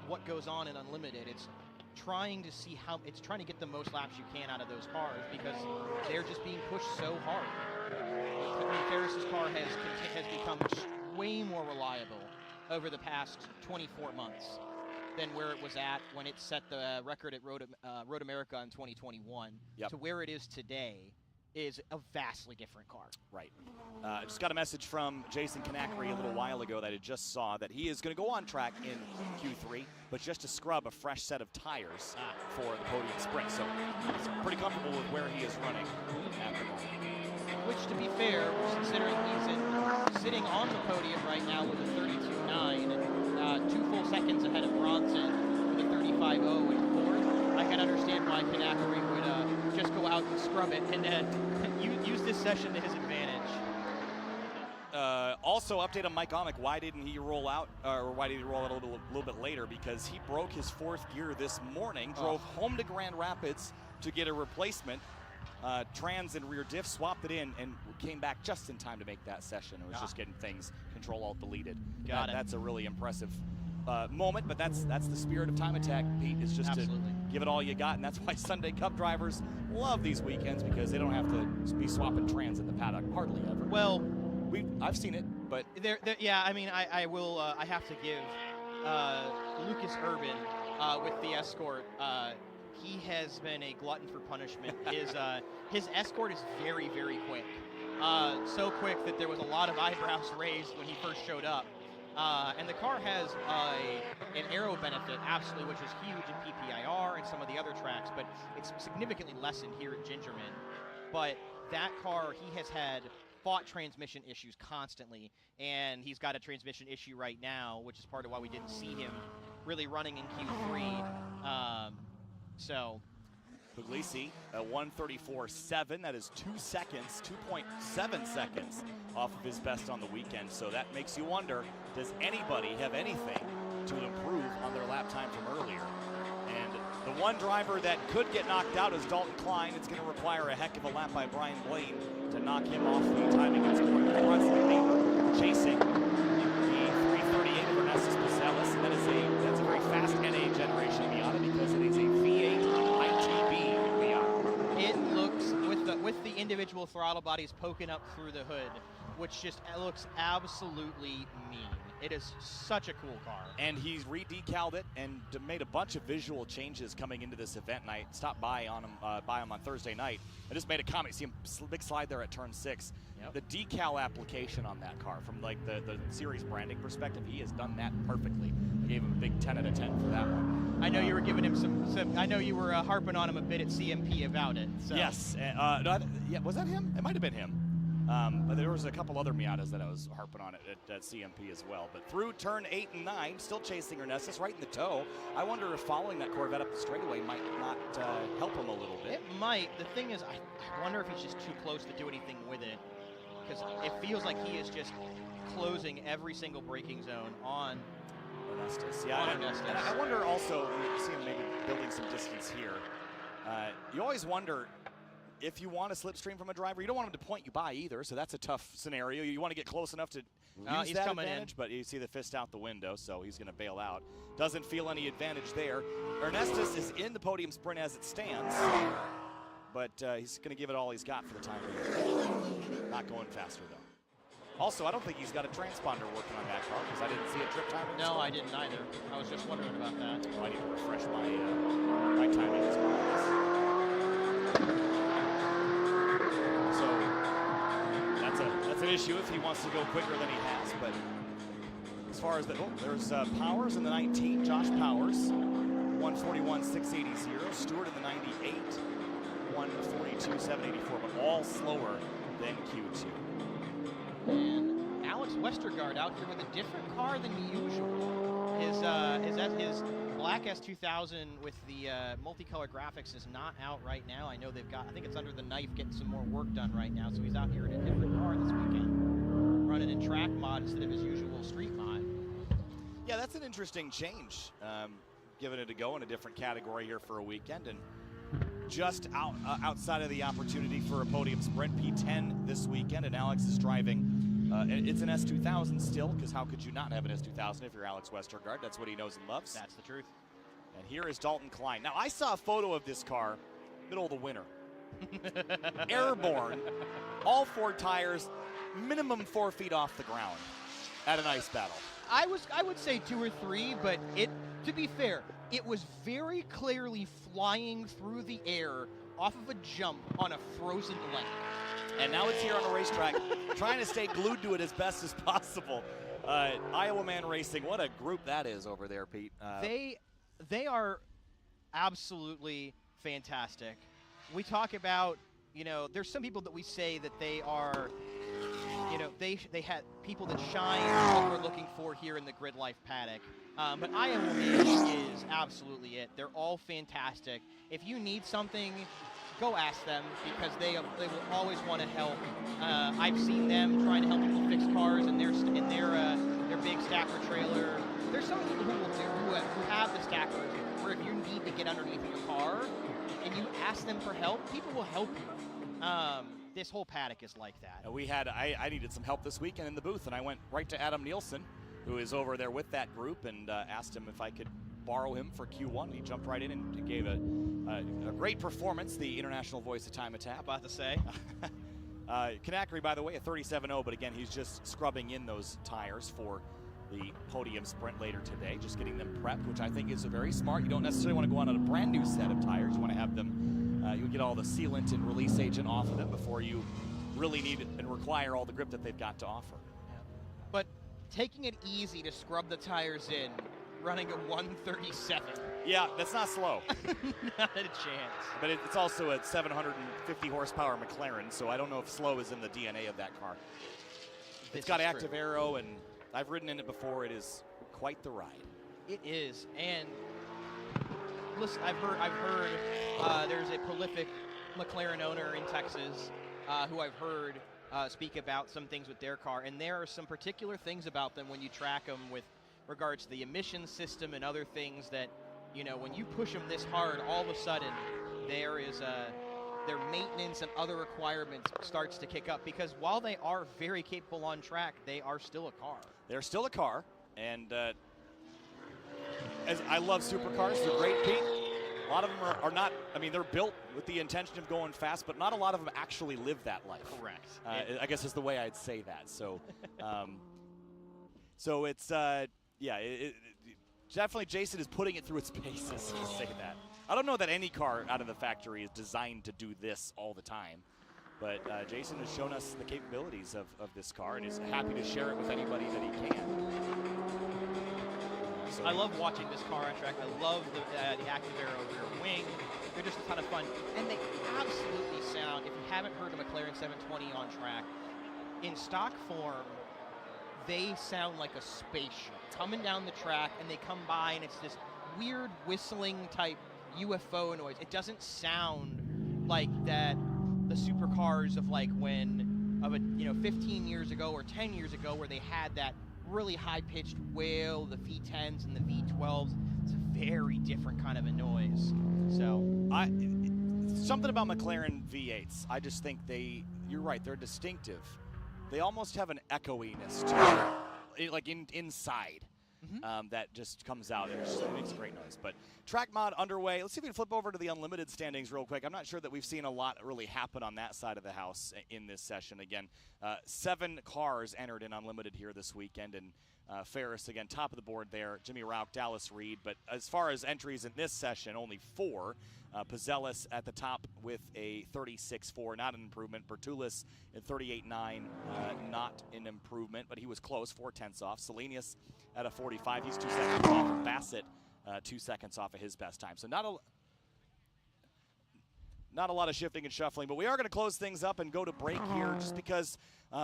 what goes on in Unlimited. It's trying to see how it's trying to get the most laps you can out of those cars because they're just being pushed so hard. I mean, Ferris's car has become way more reliable over the past 24 months than where it was at when it set the record at Road America in 2021 to where it is today is a vastly different car. Right. Just got a message from Jason Kanakary a little while ago that I just saw that he is going to go on track in Q3, but just to scrub a fresh set of tires for the Podium Sprint. So he's pretty comfortable with where he is running at the moment. Which, to be fair, considering he's sitting on the podium right now with a 32.9, 2 full seconds ahead of Bronson with a 35.0 in fourth, I can understand why Kanakary would just go out and scrub it and use this session to his advantage. Also, update on Mike Omick. Why didn't he roll out, or why did he roll out a little bit later? Because he broke his 4th gear this morning, drove home to Grand Rapids to get a replacement. Trans and rear diff, swapped it in, and came back just in time to make that session. It was just getting things Control-Alt-deleted. That's a really impressive moment, but that's the spirit of Time Attack, Pete, is just to give it all you got, and that's why Sunday Cup drivers love these weekends, because they don't have to be swapping trans in the paddock, hardly ever. Well, I've seen it, but yeah, I mean, I will. I have to give Lucas Urban with the Escort. He has been a glutton for punishment. His Escort is very, very quick. So quick that there was a lot of eyebrows raised when he first showed up. And the car has an aero benefit, absolutely, which is huge in PPIR and some of the other tracks, but it's significantly lessened here at GingerMan. But that car, he has fought transmission issues constantly, and he's got a transmission issue right now, which is part of why we didn't see him really running in Q3. Puglisi at 1:34.7. That is 2 seconds, 2.7 seconds off of his best on the weekend. So that makes you wonder, does anybody have anything to improve on their lap time from earlier? And the one driver that could get knocked out is Dalton Klein. It's going to require a heck of a lap by Brian Blaine to knock him off the timing and scoring. The Brunswick neighbor chasing the 338 of Ernestus Pacelis. And that's a very fast NA generation Miata because it is a V8 ITB Miata. It looks, with the individual throttle bodies poking up through the hood, which just looks absolutely mean. It is such a cool car. And he's re-decaled it and made a bunch of visual changes coming into this event. And I stopped by him on Thursday night. I just made a comment. See him big slide there at turn 6. Yep. The decal application on that car, from like the series branding perspective, he has done that perfectly. I gave him a big 10 out of 10 for that one. I know you were giving him some I know you were harping on him a bit at CMP about it. So. Yes. Yeah, was that him? It might have been him. But there was a couple other Miatas that I was harping on at CMP as well. But through turn 8 and 9, still chasing Ernestus right in the toe. I wonder if following that Corvette up the straightaway might not help him a little bit. It might. The thing is, I wonder if he's just too close to do anything with it. Because it feels like he is just closing every single braking zone on Ernestus. Yeah, and I wonder also, you see him maybe building some distance here. You always wonder, if you want to slipstream from a driver, you don't want him to point you by either, so that's a tough scenario. You want to get close enough to use that advantage, but you see the fist out the window, so he's going to bail out. Doesn't feel any advantage there. Ernestus is in the podium sprint as it stands, but he's going to give it all he's got for the time being. Not going faster, though. Also, I don't think he's got a transponder working on that car, because I didn't see a trip timing. No, I didn't either. I was just wondering about that. Oh, I need to refresh my timing as well. That's an issue if he wants to go quicker than he has. But as far as there's Powers in the 19, Josh Powers, 141.680. Stewart in the 98, 142.784, but all slower than Q2. And Alex Westergaard out here with a different car than usual. His Black S2000 with the multicolored graphics is not out right now. I know they've got, I think it's under the knife getting some more work done right now, so he's out here in a different car this weekend, running in track mod instead of his usual street mod. Yeah, that's an interesting change. giving it a go in a different category here for a weekend. And just outside of the opportunity for a podium sprint, P10 this weekend, and Alex is driving. It's an S2000 still, because how could you not have an S2000 if you're Alex Westergaard? That's what he knows and loves. That's the truth. And here is Dalton Klein. Now, I saw a photo of this car, middle of the winter. Airborne, all 4 tires, minimum 4 feet off the ground at an ice battle. I would say 2 or 3, but to be fair, it was very clearly flying through the air off of a jump on a frozen lake. And now it's here on a racetrack, trying to stay glued to it as best as possible. Iowa Man Racing, what a group that is over there, Pete. They are absolutely fantastic. We talk about, there's some people that we say that they are, they had people that shine what we're looking for here in the GRIDLIFE paddock. But Iowa Man is absolutely it. They're all fantastic. If you need something, go ask them, because they will always want to help. I've seen them trying to help people fix cars in their big stacker trailer. There's some people who have the stackers where if you need to get underneath your car and you ask them for help, people will help you. This whole paddock is like that. I needed some help this weekend in the booth, and I went right to Adam Nielsen, who is over there with that group, and asked him if I could borrow him for Q1. He jumped right in and gave a great performance, the international voice of Time Attack. About to say. Kanakri, by the way, a 37.0, but again, he's just scrubbing in those tires for the podium sprint later today, just getting them prepped, which I think is very smart. You don't necessarily want to go on a brand new set of tires. You want to have them, you get all the sealant and release agent off of them before you really need and require all the grip that they've got to offer. Yeah. But taking it easy to scrub the tires in, running a 137. Yeah, that's not slow. Not a chance. But it's also a 750 horsepower McLaren, so I don't know if slow is in the DNA of that car. It's got active aero, and I've ridden in it before. It is quite the ride. It is, and listen, I've heard there's a prolific McLaren owner in Texas who I've heard speak about some things with their car, and there are some particular things about them when you track them with regards to the emission system and other things that, when you push them this hard, all of a sudden there is their maintenance and other requirements starts to kick up, because while they are very capable on track, they are still a car. They're still a car, and as I love supercars. They're great, Pete. A lot of them are not, they're built with the intention of going fast, but not a lot of them actually live that life. Correct. I guess is the way I'd say that. So, so it's, definitely Jason is putting it through its paces, to say that. I don't know that any car out of the factory is designed to do this all the time, but Jason has shown us the capabilities of this car and is happy to share it with anybody that he can. I love watching this car on track. I love the active aero rear wing. They're just a ton of fun. And they absolutely sound, if you haven't heard a McLaren 720 on track, in stock form, they sound like a spaceship coming down the track, and they come by and it's this weird whistling type UFO noise. It doesn't sound like that the supercars of 15 years ago or 10 years ago, where they had that really high-pitched wail, the V10s and the V12s. It's a very different kind of a noise. So something about McLaren V8s, I just think you're right, they're distinctive. They almost have an echoiness to them, like inside. That just comes out. It makes a great noise. But track mod underway. Let's see if we can flip over to the unlimited standings real quick. I'm not sure that we've seen a lot really happen on that side of the house in this session. Again, 7 cars entered in unlimited here this weekend, and Ferris, again, top of the board there. Jimmy Rauch, Dallas Reed. But as far as entries in this session, only 4. Pizzellis at the top with a 36.4, not an improvement. Bertulis at 38.9, not an improvement, but he was close, 0.4 off. Selenius at a 45, he's 2 seconds off. And Bassett 2 seconds off of his best time. So not a lot of shifting and shuffling, but we are going to close things up and go to break here, just because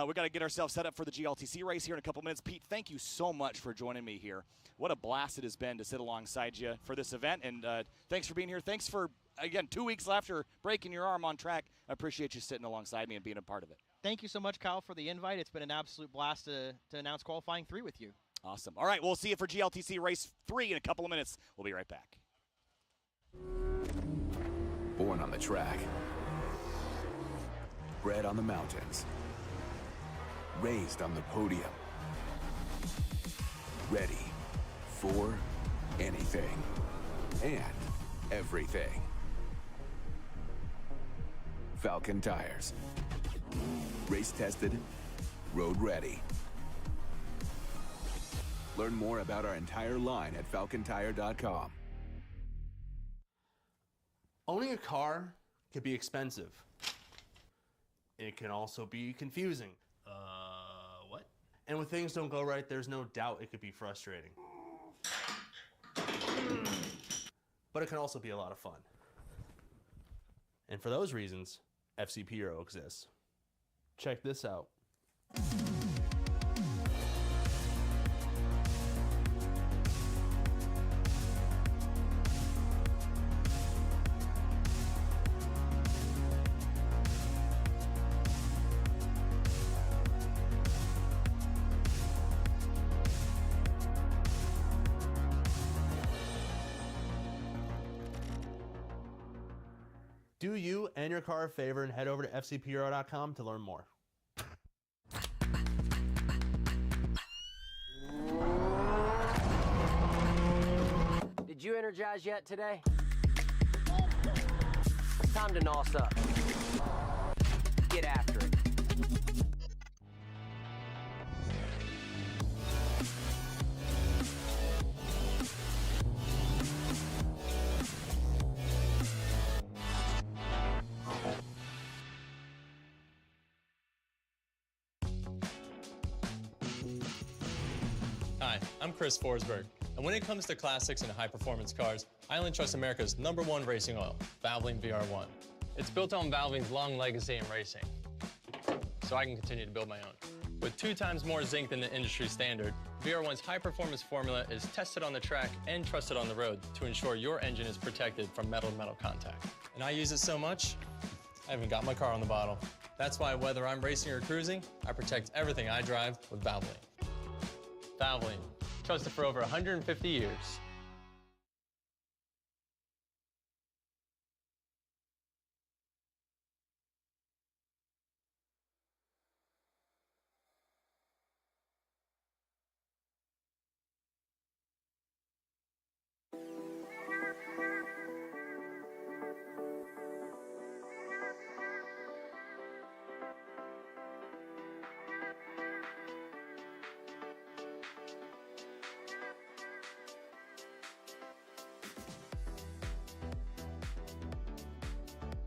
we've got to get ourselves set up for the GLTC race here in a couple minutes. Pete, thank you so much for joining me here. What a blast it has been to sit alongside you for this event, and thanks for being here. Thanks for, again, 2 weeks after breaking your arm on track. I appreciate you sitting alongside me and being a part of it. Thank you so much, Kyle, for the invite. It's been an absolute blast to announce qualifying 3 with you. Awesome. All right, we'll see you for GLTC Race 3 in a couple of minutes. We'll be right back. Born on the track, bred on the mountains, raised on the podium, ready for anything and everything. Falcon tires. Race tested, road ready. Learn more about our entire line at falcontire.com. Owning a car can be expensive. It can also be confusing. What? And when things don't go right, there's no doubt it could be frustrating. But it can also be a lot of fun. And for those reasons, FCP Euro exists. Check this out. Do you and your car a favor and head over to fcpro.com to learn more. Did you energize yet today? Time to NOS up. Get after it. Hi, I'm Chris Forsberg, and when it comes to classics and high-performance cars, I only trust America's #1 racing oil, Valvoline VR1. It's built on Valvoline's long legacy in racing, so I can continue to build my own. With 2 times more zinc than the industry standard, VR1's high-performance formula is tested on the track and trusted on the road to ensure your engine is protected from metal-to-metal contact. And I use it so much, I haven't got my car on the bottle. That's why whether I'm racing or cruising, I protect everything I drive with Valvoline. Valvoline, trusted for over 150 years.